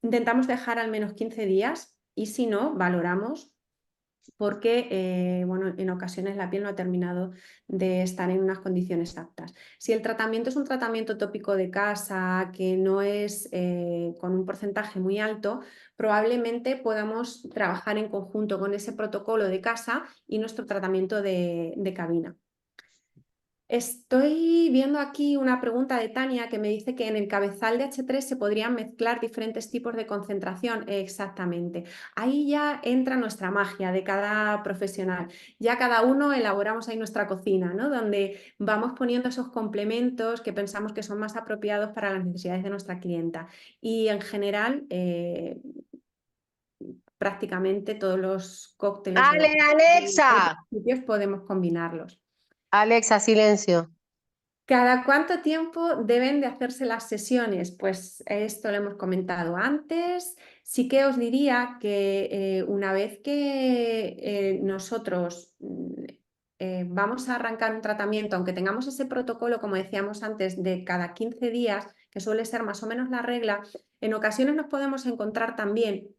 Speaker 1: intentamos dejar al menos 15 días y si no, valoramos porque bueno, en ocasiones la piel no ha terminado de estar en unas condiciones aptas. Si el tratamiento es un tratamiento tópico de casa que no es con un porcentaje muy alto, probablemente podamos trabajar en conjunto con ese protocolo de casa y nuestro tratamiento de cabina. Estoy viendo aquí una pregunta de Tania que me dice que en el cabezal de H3 se podrían mezclar diferentes tipos de concentración. Exactamente. Ahí ya entra nuestra magia de cada profesional. Ya cada uno elaboramos ahí nuestra cocina, ¿no? Donde vamos poniendo esos complementos que pensamos que son más apropiados para las necesidades de nuestra clienta. Y en general, prácticamente todos los cócteles o
Speaker 3: Alexa,
Speaker 1: principios podemos combinarlos.
Speaker 3: Alexa, silencio.
Speaker 1: ¿Cada cuánto tiempo deben de hacerse las sesiones? Pues esto lo hemos comentado antes. Sí que os diría que una vez que nosotros vamos a arrancar un tratamiento, aunque tengamos ese protocolo, como decíamos antes, de cada 15 días, que suele ser más o menos la regla, en ocasiones nos podemos encontrar también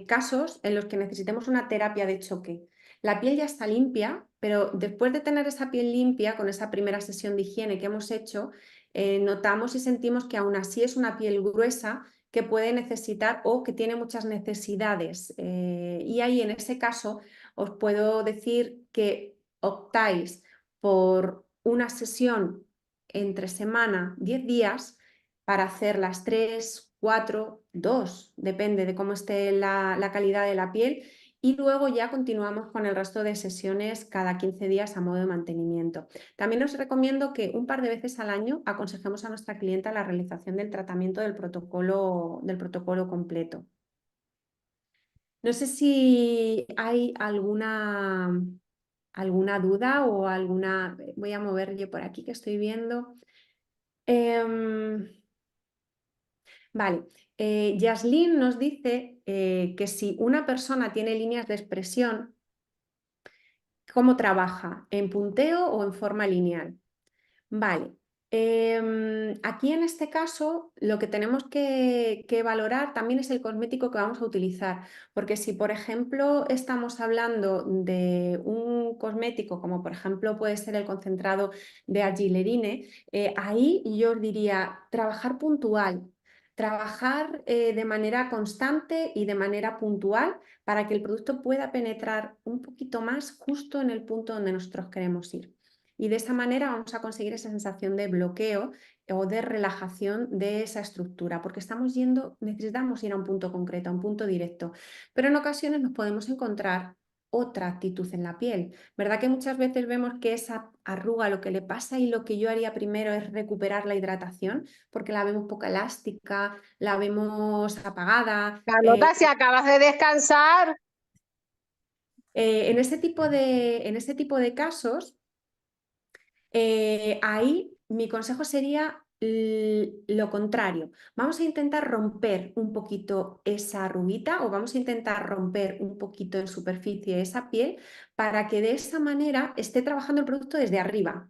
Speaker 1: casos en los que necesitemos una terapia de choque. La piel ya está limpia, pero después de tener esa piel limpia, con esa primera sesión de higiene que hemos hecho, notamos y sentimos que aún así es una piel gruesa que puede necesitar o que tiene muchas necesidades. Y ahí, en ese caso, os puedo decir que optáis por una sesión entre semana, 10 días, para hacer las 3, 4, 2, depende de cómo esté la calidad de la piel, y luego ya continuamos con el resto de sesiones cada 15 días a modo de mantenimiento. También os recomiendo que un par de veces al año aconsejemos a nuestra clienta la realización del tratamiento del protocolo completo. No sé si hay alguna duda o alguna... Voy a mover yo por aquí que estoy viendo. Vale, Yaslin nos dice que si una persona tiene líneas de expresión, ¿cómo trabaja? ¿En punteo o en forma lineal? Vale, aquí en este caso lo que tenemos que valorar también es el cosmético que vamos a utilizar, porque si por ejemplo estamos hablando de un cosmético como por ejemplo puede ser el concentrado de Agilerine, ahí yo os diría trabajar puntual. Trabajar de manera constante y de manera puntual para que el producto pueda penetrar un poquito más justo en el punto donde nosotros queremos ir. Y de esa manera vamos a conseguir esa sensación de bloqueo o de relajación de esa estructura, porque necesitamos ir a un punto concreto, a un punto directo. Pero en ocasiones nos podemos encontrar otra actitud en la piel. ¿Verdad que muchas veces vemos que esa arruga lo que le pasa y lo que yo haría primero es recuperar la hidratación? Porque la vemos poca elástica, la vemos apagada.
Speaker 3: Carlota, si acabas de descansar.
Speaker 1: En ese tipo de casos, ahí mi consejo sería lo contrario. Vamos a intentar romper un poquito esa arruguita o vamos a intentar romper un poquito en superficie esa piel para que de esa manera esté trabajando el producto desde arriba.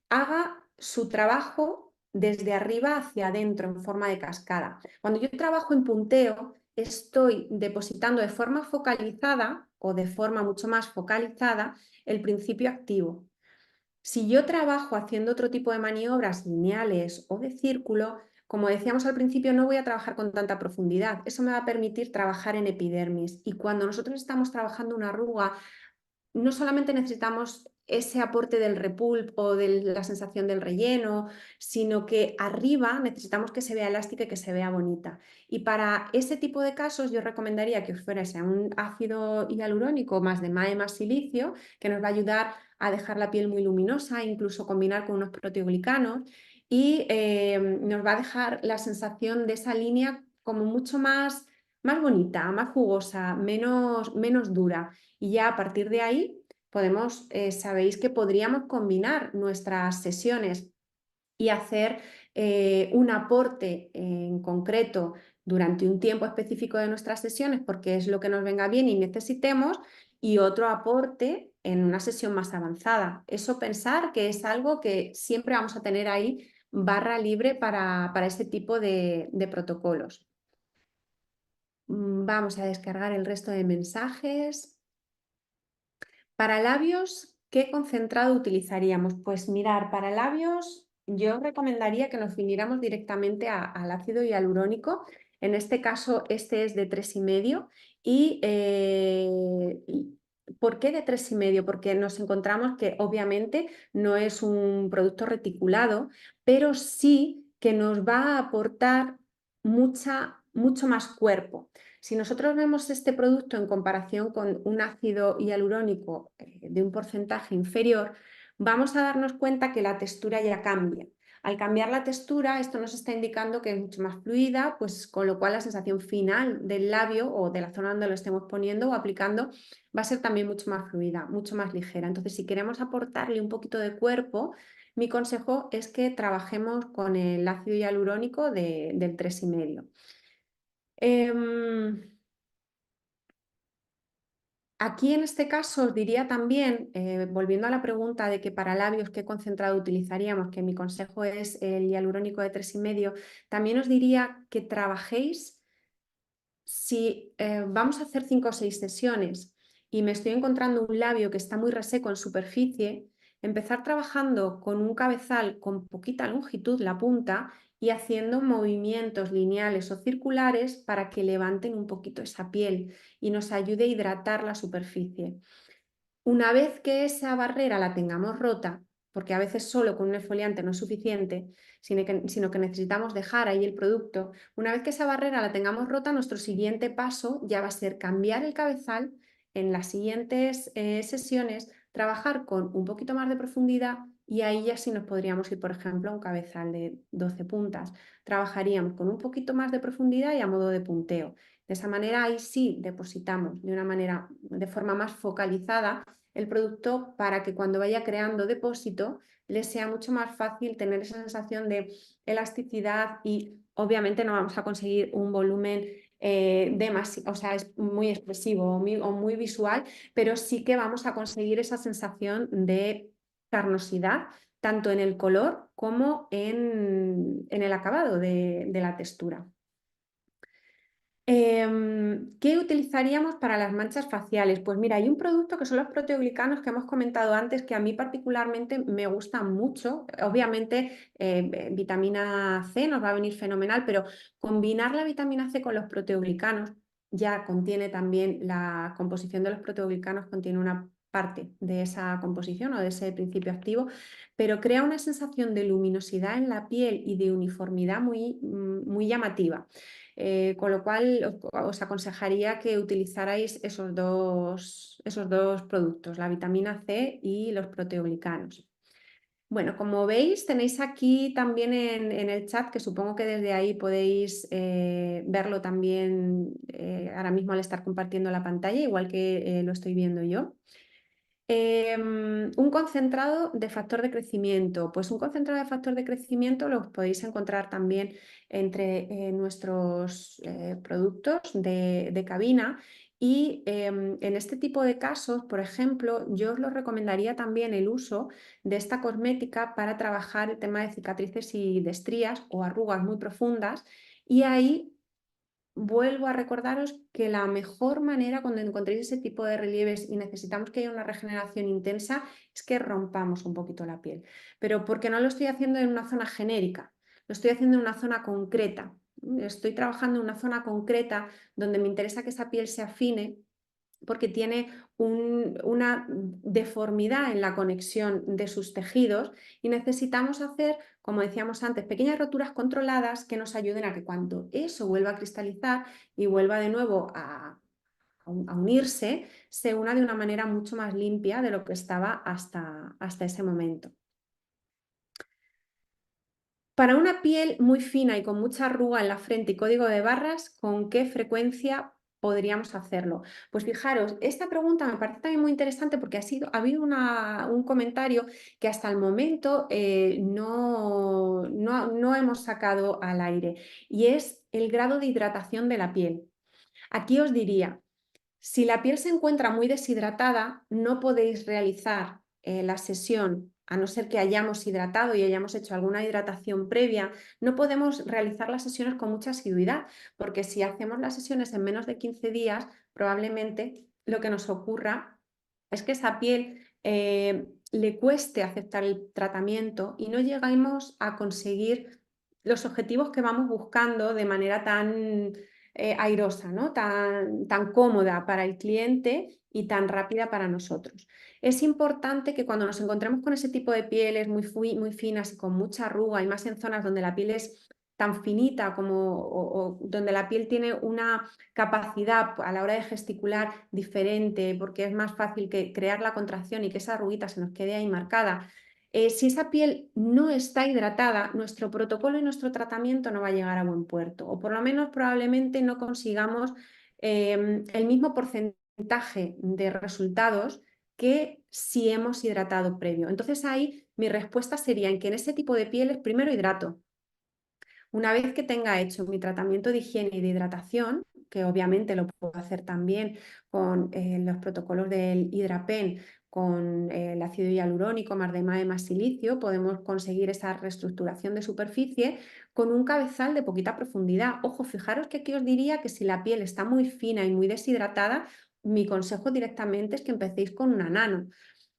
Speaker 1: Haga su trabajo desde arriba hacia adentro en forma de cascada. Cuando yo trabajo en punteo, estoy depositando de forma focalizada o de forma mucho más focalizada el principio activo. Si yo trabajo haciendo otro tipo de maniobras lineales o de círculo, como decíamos al principio, no voy a trabajar con tanta profundidad. Eso me va a permitir trabajar en epidermis. Y cuando nosotros estamos trabajando una arruga, no solamente necesitamos ese aporte del repulp o de la sensación del relleno, sino que arriba necesitamos que se vea elástica y que se vea bonita. Y para ese tipo de casos yo recomendaría que fuese un ácido hialurónico más de MAE más silicio, que nos va a ayudar a dejar la piel muy luminosa, incluso combinar con unos proteoglicanos, y nos va a dejar la sensación de esa línea como mucho más bonita, más jugosa, menos dura. Y ya a partir de ahí podemos, sabéis que podríamos combinar nuestras sesiones y hacer un aporte en concreto durante un tiempo específico de nuestras sesiones, porque es lo que nos venga bien y necesitemos, y otro aporte en una sesión más avanzada. Eso pensar que es algo que siempre vamos a tener ahí barra libre para este tipo de protocolos. Vamos a descargar el resto de mensajes. Para labios, ¿qué concentrado utilizaríamos? Pues mirar, para labios yo recomendaría que nos viniéramos directamente al ácido hialurónico. En este caso, este es de 3,5. ¿Por qué de 3,5? Porque nos encontramos que obviamente no es un producto reticulado, pero sí que nos va a aportar mucho más cuerpo. Si nosotros vemos este producto en comparación con un ácido hialurónico de un porcentaje inferior, vamos a darnos cuenta que la textura ya cambia. Al cambiar la textura, esto nos está indicando que es mucho más fluida, pues con lo cual la sensación final del labio o de la zona donde lo estemos poniendo o aplicando va a ser también mucho más fluida, mucho más ligera. Entonces, si queremos aportarle un poquito de cuerpo, mi consejo es que trabajemos con el ácido hialurónico del 3,5. Aquí en este caso os diría también, volviendo a la pregunta de que para labios qué concentrado utilizaríamos, que mi consejo es el hialurónico de 3,5, también os diría que trabajéis, si vamos a hacer 5 o 6 sesiones y me estoy encontrando un labio que está muy reseco en superficie, empezar trabajando con un cabezal con poquita longitud, la punta, y haciendo movimientos lineales o circulares para que levanten un poquito esa piel y nos ayude a hidratar la superficie. Una vez que esa barrera la tengamos rota, porque a veces solo con un exfoliante no es suficiente, sino que necesitamos dejar ahí el producto, una vez que esa barrera la tengamos rota, nuestro siguiente paso ya va a ser cambiar el cabezal en las siguientes sesiones, trabajar con un poquito más de profundidad y ahí ya sí nos podríamos ir, por ejemplo, a un cabezal de 12 puntas. Trabajaríamos con un poquito más de profundidad y a modo de punteo. De esa manera ahí sí depositamos de forma más focalizada el producto para que cuando vaya creando depósito les sea mucho más fácil tener esa sensación de elasticidad y obviamente no vamos a conseguir un volumen o sea, es muy expresivo o muy visual, pero sí que vamos a conseguir esa sensación de carnosidad tanto en el color como en el acabado de la textura. ¿Qué utilizaríamos para las manchas faciales? Pues mira, hay un producto que son los proteoglicanos que hemos comentado antes que a mí particularmente me gustan mucho. Obviamente vitamina C nos va a venir fenomenal, pero combinar la vitamina C con los proteoglicanos ya contiene también la composición de los proteoglicanos, contiene una parte de esa composición o de ese principio activo, pero crea una sensación de luminosidad en la piel y de uniformidad muy llamativa. Con lo cual os aconsejaría que utilizarais esos dos productos, la vitamina C y los proteoglicanos. Bueno, como veis, tenéis aquí también en el chat, que supongo que desde ahí podéis verlo también ahora mismo al estar compartiendo la pantalla, igual que lo estoy viendo yo. Un concentrado de factor de crecimiento. Pues un concentrado de factor de crecimiento lo podéis encontrar también entre nuestros productos de cabina Y en este tipo de casos, por ejemplo, yo os lo recomendaría también el uso de esta cosmética para trabajar el tema de cicatrices y de estrías o arrugas muy profundas. Y ahí vuelvo a recordaros que la mejor manera cuando encontréis ese tipo de relieves y necesitamos que haya una regeneración intensa es que rompamos un poquito la piel. Pero porque no lo estoy haciendo en una zona genérica, lo estoy haciendo en una zona concreta. Estoy trabajando en una zona concreta donde me interesa que esa piel se afine porque tiene una deformidad en la conexión de sus tejidos y necesitamos hacer, como decíamos antes, pequeñas roturas controladas que nos ayuden a que cuando eso vuelva a cristalizar y vuelva de nuevo a unirse, se una de una manera mucho más limpia de lo que estaba hasta ese momento. Para una piel muy fina y con mucha arruga en la frente y código de barras, ¿con qué frecuencia podríamos hacerlo? Pues fijaros, esta pregunta me parece también muy interesante porque ha habido un comentario que hasta el momento no hemos sacado al aire y es el grado de hidratación de la piel. Aquí os diría, si la piel se encuentra muy deshidratada, no podéis realizar la sesión, a no ser que hayamos hidratado y hayamos hecho alguna hidratación previa, no podemos realizar las sesiones con mucha asiduidad, porque si hacemos las sesiones en menos de 15 días, probablemente lo que nos ocurra es que esa piel le cueste aceptar el tratamiento y no lleguemos a conseguir los objetivos que vamos buscando de manera tan airosa, ¿no? tan cómoda para el cliente y tan rápida para nosotros. Es importante que cuando nos encontremos con ese tipo de pieles muy finas y con mucha arruga y más en zonas donde la piel es tan finita o donde la piel tiene una capacidad a la hora de gesticular diferente porque es más fácil que crear la contracción y que esa arruguita se nos quede ahí marcada. Si esa piel no está hidratada, nuestro protocolo y nuestro tratamiento no va a llegar a buen puerto, o por lo menos probablemente no consigamos el mismo porcentaje de resultados que si hemos hidratado previo. Entonces ahí mi respuesta sería en que en ese tipo de pieles primero hidrato. Una vez que tenga hecho mi tratamiento de higiene y de hidratación, que obviamente lo puedo hacer también con los protocolos del Hidrapen, con el ácido hialurónico, más DMAE, más silicio, podemos conseguir esa reestructuración de superficie con un cabezal de poquita profundidad. Ojo, fijaros que aquí os diría que si la piel está muy fina y muy deshidratada, mi consejo directamente es que empecéis con una nano.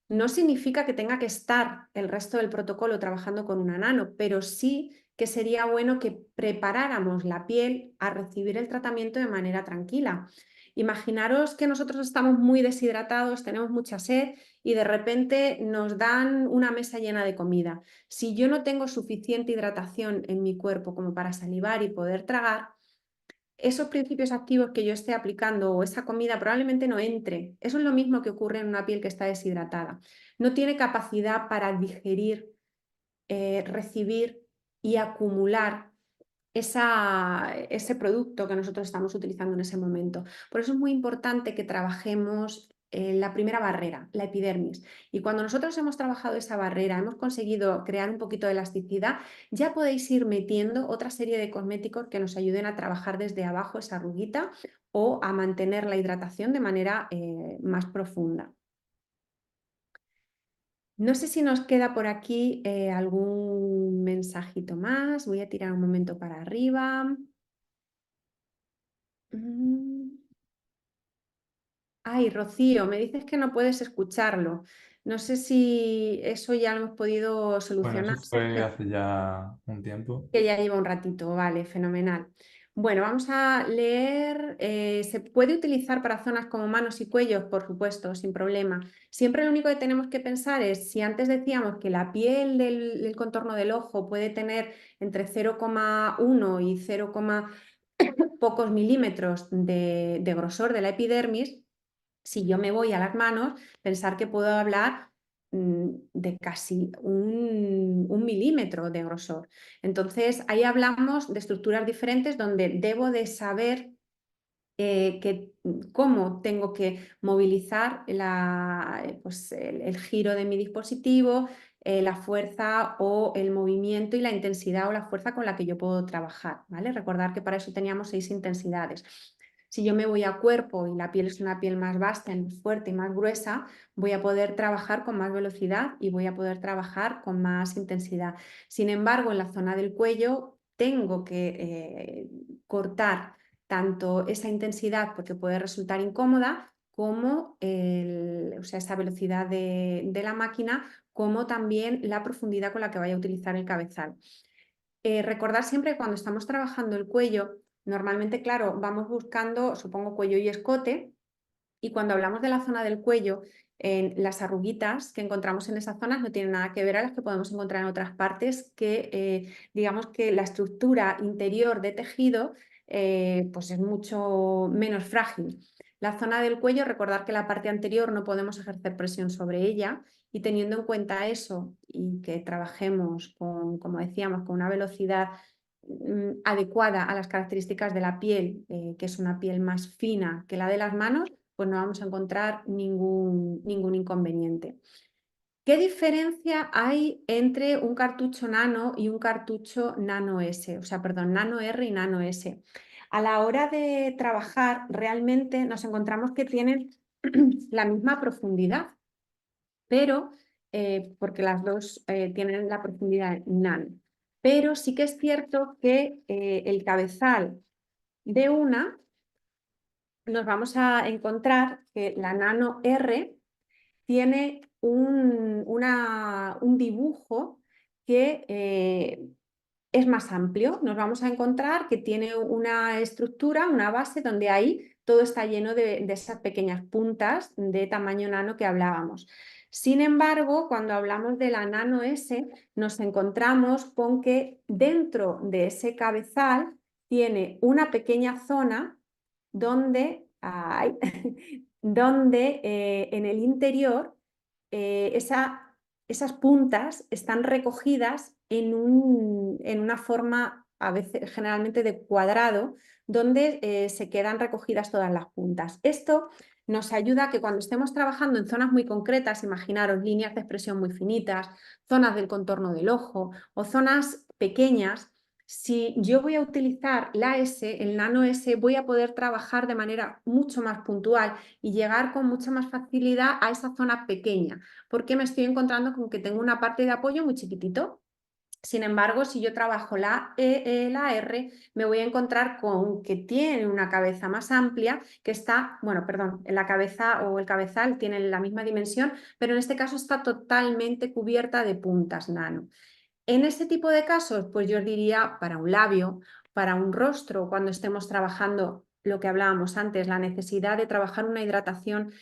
Speaker 1: No significa que tenga que estar el resto del protocolo trabajando con una nano, pero sí que sería bueno que preparáramos la piel a recibir el tratamiento de manera tranquila. Imaginaros que nosotros estamos muy deshidratados, tenemos mucha sed y de repente nos dan una mesa llena de comida. Si yo no tengo suficiente hidratación en mi cuerpo como para salivar y poder tragar, esos principios activos que yo esté aplicando o esa comida probablemente no entre. Eso es lo mismo que ocurre en una piel que está deshidratada. No tiene capacidad para digerir, recibir y acumular ese producto que nosotros estamos utilizando en ese momento. Por eso es muy importante que trabajemos la primera barrera, la epidermis. Y cuando nosotros hemos trabajado esa barrera, hemos conseguido crear un poquito de elasticidad, ya podéis ir metiendo otra serie de cosméticos que nos ayuden a trabajar desde abajo esa arruguita o a mantener la hidratación de manera más profunda. No sé si nos queda por aquí algún mensajito más. Voy a tirar un momento para arriba. Ay, Rocío, me dices que no puedes escucharlo. No sé si eso ya lo hemos podido
Speaker 2: Bueno,
Speaker 1: solucionar,
Speaker 2: eso fue
Speaker 1: Sergio,
Speaker 2: hace ya un tiempo.
Speaker 1: que ya lleva un ratito. Vale, fenomenal. Bueno, vamos a leer. ¿Se puede utilizar para zonas como manos y cuellos? Por supuesto, sin problema. Siempre lo único que tenemos que pensar es, si antes decíamos que la piel del contorno del ojo puede tener entre 0,1 y 0, pocos milímetros de grosor de la epidermis, si yo me voy a las manos, pensar que puedo hablar de casi un milímetro de grosor. Entonces, ahí hablamos de estructuras diferentes donde debo de saber cómo tengo que movilizar el giro de mi dispositivo, la fuerza o el movimiento y la intensidad o la fuerza con la que yo puedo trabajar, ¿vale? Recordar que para eso teníamos 6 intensidades. Si yo me voy a cuerpo y la piel es una piel más vasta, más fuerte y más gruesa, voy a poder trabajar con más velocidad y voy a poder trabajar con más intensidad. Sin embargo, en la zona del cuello tengo que cortar tanto esa intensidad porque puede resultar incómoda, como esa velocidad de la máquina, como también la profundidad con la que vaya a utilizar el cabezal. Recordar siempre que cuando estamos trabajando el cuello, normalmente, claro, vamos buscando, supongo, cuello y escote, y cuando hablamos de la zona del cuello, las arruguitas que encontramos en esas zonas no tienen nada que ver a las que podemos encontrar en otras partes, que digamos que la estructura interior de tejido pues es mucho menos frágil. La zona del cuello, recordar que la parte anterior no podemos ejercer presión sobre ella, y teniendo en cuenta eso y que trabajemos con, como decíamos, con una velocidad adecuada a las características de la piel, que es una piel más fina que la de las manos, pues no vamos a encontrar ningún inconveniente. ¿Qué diferencia hay entre un cartucho nano y un cartucho nano S? O sea, perdón, nano R y nano S. A la hora de trabajar, realmente nos encontramos que tienen la misma profundidad, pero porque las dos tienen la profundidad nano. Pero sí que es cierto que el cabezal de una nos vamos a encontrar que la nano R tiene un dibujo que es más amplio. Nos vamos a encontrar que tiene una estructura, una base donde ahí todo está lleno de esas pequeñas puntas de tamaño nano que hablábamos. Sin embargo, cuando hablamos de la nano S, nos encontramos con que dentro de ese cabezal tiene una pequeña zona donde, donde en el interior esas puntas están recogidas en una forma, a veces generalmente de cuadrado, donde se quedan recogidas todas las puntas. Esto nos ayuda a que cuando estemos trabajando en zonas muy concretas, imaginaros líneas de expresión muy finitas, zonas del contorno del ojo o zonas pequeñas, si yo voy a utilizar la S, el nano S, voy a poder trabajar de manera mucho más puntual y llegar con mucha más facilidad a esa zona pequeña, porque me estoy encontrando con que tengo una parte de apoyo muy chiquitito. Sin embargo, si yo trabajo la R, me voy a encontrar con que tiene una cabeza más amplia, que está, bueno, perdón, la cabeza o el cabezal tienen la misma dimensión, pero en este caso está totalmente cubierta de puntas nano. En este tipo de casos, pues yo os diría para un labio, para un rostro, cuando estemos trabajando lo que hablábamos antes, la necesidad de trabajar una hidratación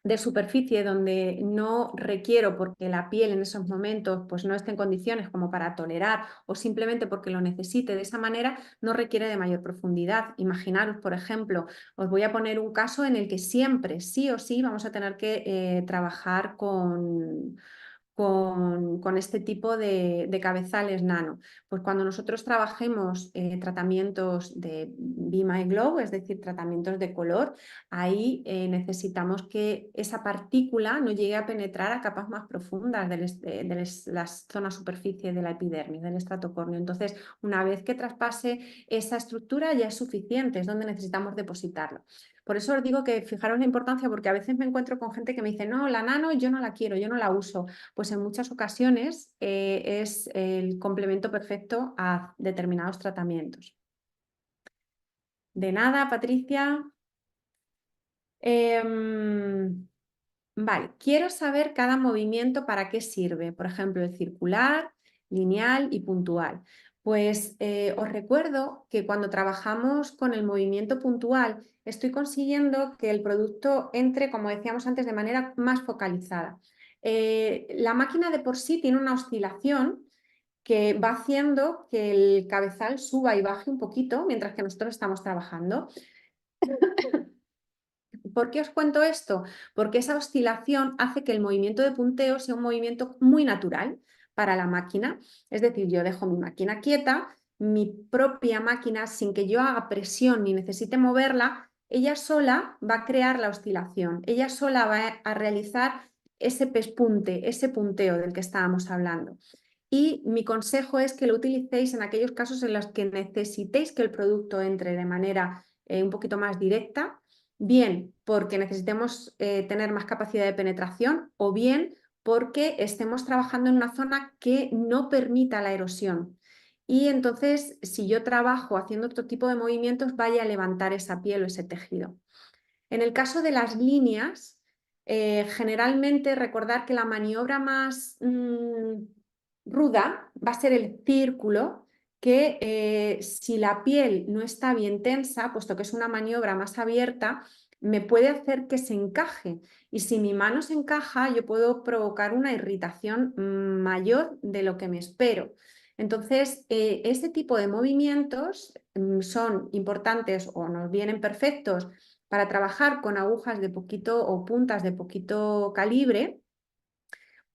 Speaker 1: de superficie donde no requiero, porque la piel en esos momentos pues no esté en condiciones como para tolerar, o simplemente porque lo necesite de esa manera, no requiere de mayor profundidad. Imaginaros, por ejemplo, os voy a poner un caso en el que siempre, sí o sí, vamos a tener que trabajar con este tipo de cabezales nano. Pues cuando nosotros trabajemos tratamientos de Be My Glow, es decir, tratamientos de color, ahí necesitamos que esa partícula no llegue a penetrar a capas más profundas de las zonas superficie de la epidermis, del estratocornio. Entonces, una vez que traspase esa estructura ya es suficiente, es donde necesitamos depositarlo. Por eso os digo que fijaros la importancia, porque a veces me encuentro con gente que me dice, no, la nano yo no la quiero, yo no la uso. Pues en muchas ocasiones es el complemento perfecto a determinados tratamientos. De nada, Patricia. Vale, quiero saber cada movimiento para qué sirve. Por ejemplo, el circular, lineal y puntual. Pues os recuerdo que cuando trabajamos con el movimiento puntual, estoy consiguiendo que el producto entre, como decíamos antes, de manera más focalizada. La máquina de por sí tiene una oscilación que va haciendo que el cabezal suba y baje un poquito mientras que nosotros estamos trabajando. ¿Por qué os cuento esto? Porque esa oscilación hace que el movimiento de punteo sea un movimiento muy natural para la máquina. Es decir, yo dejo mi máquina quieta, mi propia máquina, sin que yo haga presión ni necesite moverla, ella sola va a crear la oscilación, ella sola va a realizar ese pespunte, ese punteo del que estábamos hablando. Y mi consejo es que lo utilicéis en aquellos casos en los que necesitéis que el producto entre de manera un poquito más directa, bien porque necesitemos tener más capacidad de penetración o bien porque estemos trabajando en una zona que no permita la erosión. Y entonces, si yo trabajo haciendo otro tipo de movimientos, vaya a levantar esa piel o ese tejido. En el caso de las líneas, generalmente recordar que la maniobra más ruda va a ser el círculo, que si la piel no está bien tensa, puesto que es una maniobra más abierta, me puede hacer que se encaje. Y si mi mano se encaja, yo puedo provocar una irritación mayor de lo que me espero. Entonces, este tipo de movimientos son importantes o nos vienen perfectos para trabajar con agujas de poquito o puntas de poquito calibre,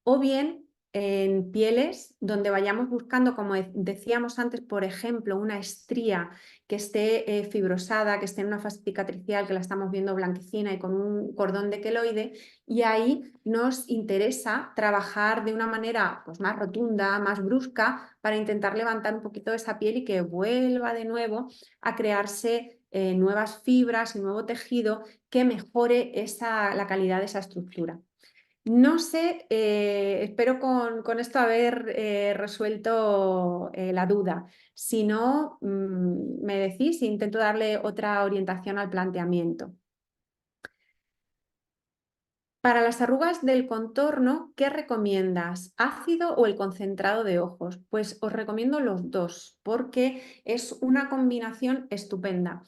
Speaker 1: o bien en pieles donde vayamos buscando, como decíamos antes, por ejemplo, una estría que esté fibrosada, que esté en una fase cicatricial, que la estamos viendo blanquecina y con un cordón de queloide, y ahí nos interesa trabajar de una manera pues, más rotunda, más brusca, para intentar levantar un poquito esa piel y que vuelva de nuevo a crearse nuevas fibras y nuevo tejido que mejore la calidad de esa estructura. No sé, espero con esto haber resuelto la duda. Si no, me decís y intento darle otra orientación al planteamiento. Para las arrugas del contorno, ¿qué recomiendas? ¿Ácido o el concentrado de ojos? Pues os recomiendo los dos, porque es una combinación estupenda.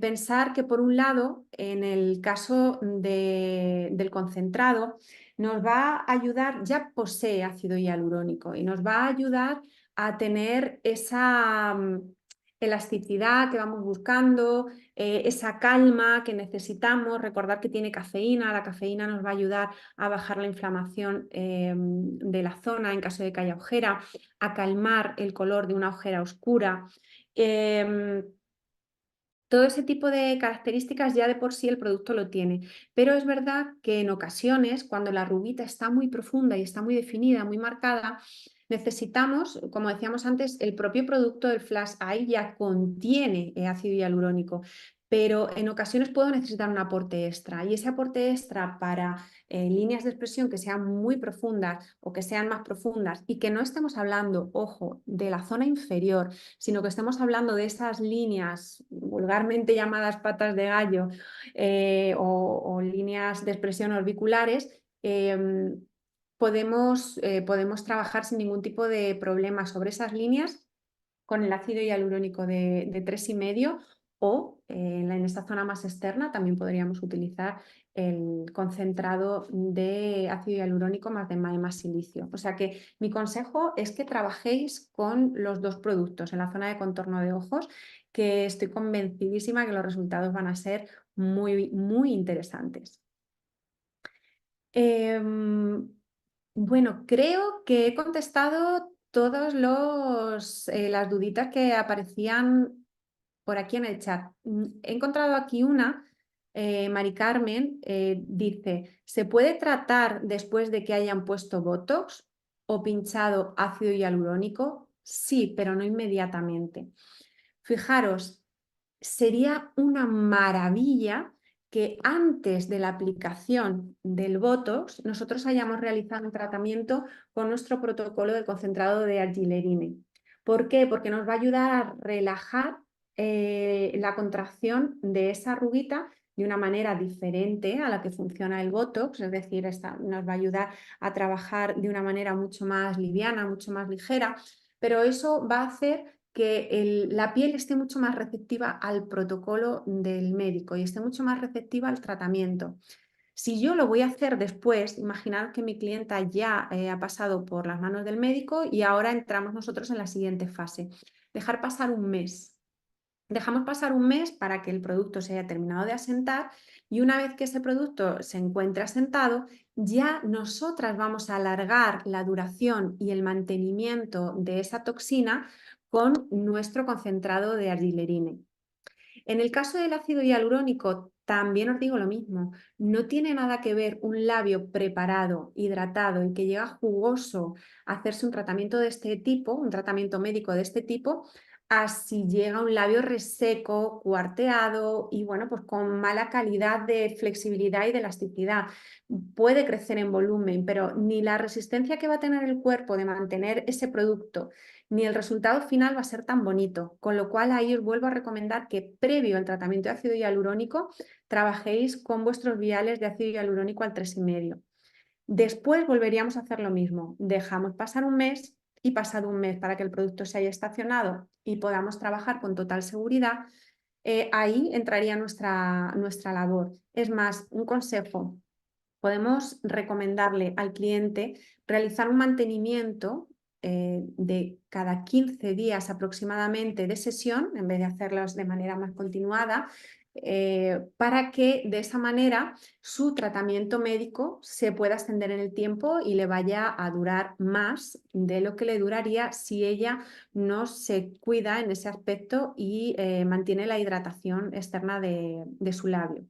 Speaker 1: Pensar que por un lado, en el caso del concentrado, nos va a ayudar, ya posee ácido hialurónico y nos va a ayudar a tener esa elasticidad que vamos buscando, esa calma que necesitamos. Recordar que tiene cafeína, la cafeína nos va a ayudar a bajar la inflamación de la zona en caso de que haya ojera, a calmar el color de una ojera oscura. Todo ese tipo de características ya de por sí el producto lo tiene, pero es verdad que en ocasiones, cuando la arruguita está muy profunda y está muy definida, muy marcada, necesitamos, como decíamos antes, el propio producto del Flash Eye ya contiene ácido hialurónico, pero en ocasiones puedo necesitar un aporte extra, y ese aporte extra para líneas de expresión que sean muy profundas o que sean más profundas y que no estemos hablando, ojo, de la zona inferior, sino que estemos hablando de esas líneas vulgarmente llamadas patas de gallo o líneas de expresión orbiculares, podemos trabajar sin ningún tipo de problema sobre esas líneas con el ácido hialurónico de 3,5, o en esta zona más externa también podríamos utilizar el concentrado de ácido hialurónico más silicio. O sea que mi consejo es que trabajéis con los dos productos en la zona de contorno de ojos, que estoy convencidísima que los resultados van a ser muy, muy interesantes. Bueno, creo que he contestado todas las duditas que aparecían por aquí en el chat. He encontrado aquí una, Mari Carmen, dice, ¿se puede tratar después de que hayan puesto Botox o pinchado ácido hialurónico? Sí, pero no inmediatamente. Fijaros, sería una maravilla que antes de la aplicación del Botox nosotros hayamos realizado un tratamiento con nuestro protocolo de concentrado de argilerine. ¿Por qué? Porque nos va a ayudar a relajar la contracción de esa arruguita de una manera diferente a la que funciona el Botox, es decir, nos va a ayudar a trabajar de una manera mucho más liviana, mucho más ligera, pero eso va a hacer que la piel esté mucho más receptiva al protocolo del médico y esté mucho más receptiva al tratamiento. Si yo lo voy a hacer después, imaginad que mi clienta ya ha pasado por las manos del médico y ahora entramos nosotros en la siguiente fase. Dejar pasar un mes. Dejamos pasar un mes para que el producto se haya terminado de asentar, y una vez que ese producto se encuentre asentado, ya nosotras vamos a alargar la duración y el mantenimiento de esa toxina con nuestro concentrado de argilerine. En el caso del ácido hialurónico, también os digo lo mismo. No tiene nada que ver un labio preparado, hidratado y que llega jugoso a hacerse un tratamiento de este tipo, un tratamiento médico de este tipo, a si llega un labio reseco, cuarteado y bueno, pues con mala calidad de flexibilidad y de elasticidad. Puede crecer en volumen, pero ni la resistencia que va a tener el cuerpo de mantener ese producto, ni el resultado final va a ser tan bonito. Con lo cual ahí os vuelvo a recomendar que previo al tratamiento de ácido hialurónico trabajéis con vuestros viales de ácido hialurónico al 3,5. Después volveríamos a hacer lo mismo. Dejamos pasar un mes y pasado un mes para que el producto se haya estacionado y podamos trabajar con total seguridad, ahí entraría nuestra labor. Es más, un consejo. Podemos recomendarle al cliente realizar un mantenimiento de cada 15 días aproximadamente de sesión, en vez de hacerlos de manera más continuada, para que de esa manera su tratamiento médico se pueda extender en el tiempo y le vaya a durar más de lo que le duraría si ella no se cuida en ese aspecto y mantiene la hidratación externa de su labio.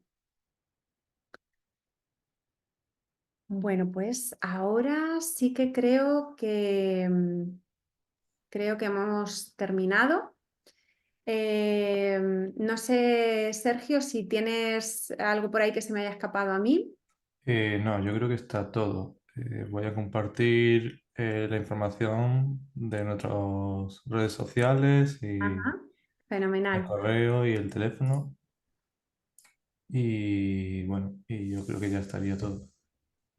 Speaker 1: Bueno, pues ahora sí que creo que hemos terminado. No sé, Sergio, si tienes algo por ahí que se me haya escapado a mí.
Speaker 2: No, yo creo que está todo. Voy a compartir la información de nuestras redes sociales y
Speaker 1: Ajá,
Speaker 2: el
Speaker 1: fenomenal.
Speaker 2: correo y el teléfono. Y bueno, y yo creo que ya estaría todo.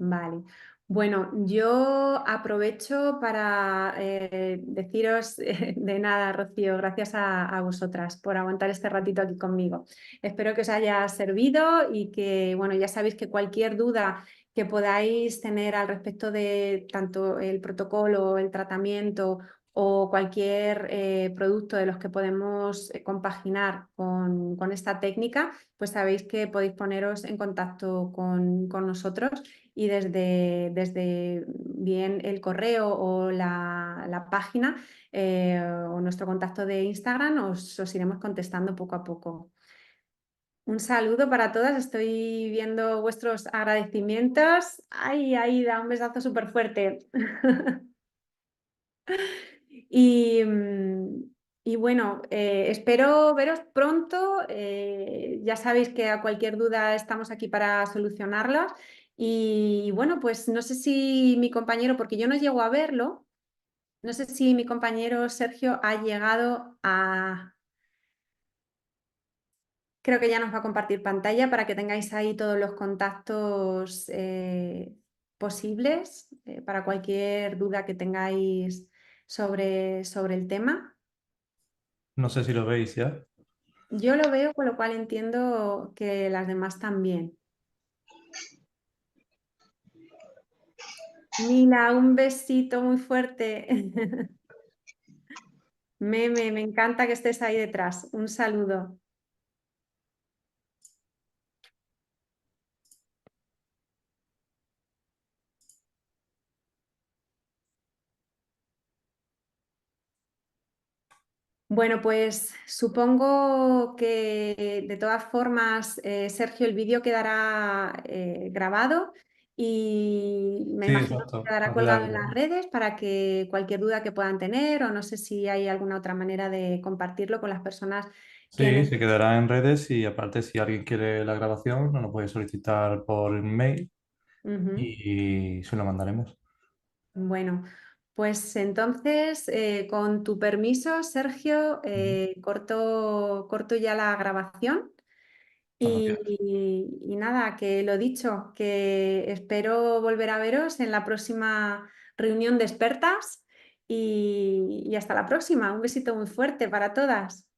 Speaker 1: Vale. Bueno, yo aprovecho para deciros de nada, Rocío, gracias a vosotras por aguantar este ratito aquí conmigo. Espero que os haya servido y que, bueno, ya sabéis que cualquier duda que podáis tener al respecto de tanto el protocolo, el tratamiento o cualquier producto de los que podemos compaginar con esta técnica, pues sabéis que podéis poneros en contacto con nosotros y desde bien el correo o la página o nuestro contacto de Instagram os iremos contestando poco a poco. Un saludo para todas, estoy viendo vuestros agradecimientos. Ay, Aida, un besazo súper fuerte. Y, y bueno, espero veros pronto. Ya sabéis que a cualquier duda estamos aquí para solucionarlas. Y bueno, pues no sé si mi compañero, porque yo no llego a verlo, no sé si mi compañero Sergio ha llegado a... Creo que ya nos va a compartir pantalla para que tengáis ahí todos los contactos posibles para cualquier duda que tengáis sobre el tema.
Speaker 2: No sé si lo veis ya.
Speaker 1: Yo lo veo, con lo cual entiendo que las demás también. Mila, un besito muy fuerte. Me encanta que estés ahí detrás. Un saludo. Bueno, pues supongo que de todas formas, Sergio, el vídeo quedará grabado y me
Speaker 2: Sí,
Speaker 1: imagino que
Speaker 2: exacto.
Speaker 1: quedará
Speaker 2: Va a
Speaker 1: colgado en
Speaker 2: quedar.
Speaker 1: las redes para que cualquier duda que puedan tener o no sé si hay alguna otra manera de compartirlo con las personas que
Speaker 2: Sí, se quedará en redes y aparte si alguien quiere la grabación nos lo puede solicitar por mail
Speaker 1: Ujú.
Speaker 2: y se lo mandaremos.
Speaker 1: Bueno, pues entonces, con tu permiso, Sergio,
Speaker 2: Ujú.
Speaker 1: corto ya la grabación
Speaker 2: Cuando quieras.
Speaker 1: y nada, que lo dicho, que espero volver a veros en la próxima reunión de expertas y hasta la próxima. Un besito muy fuerte para todas.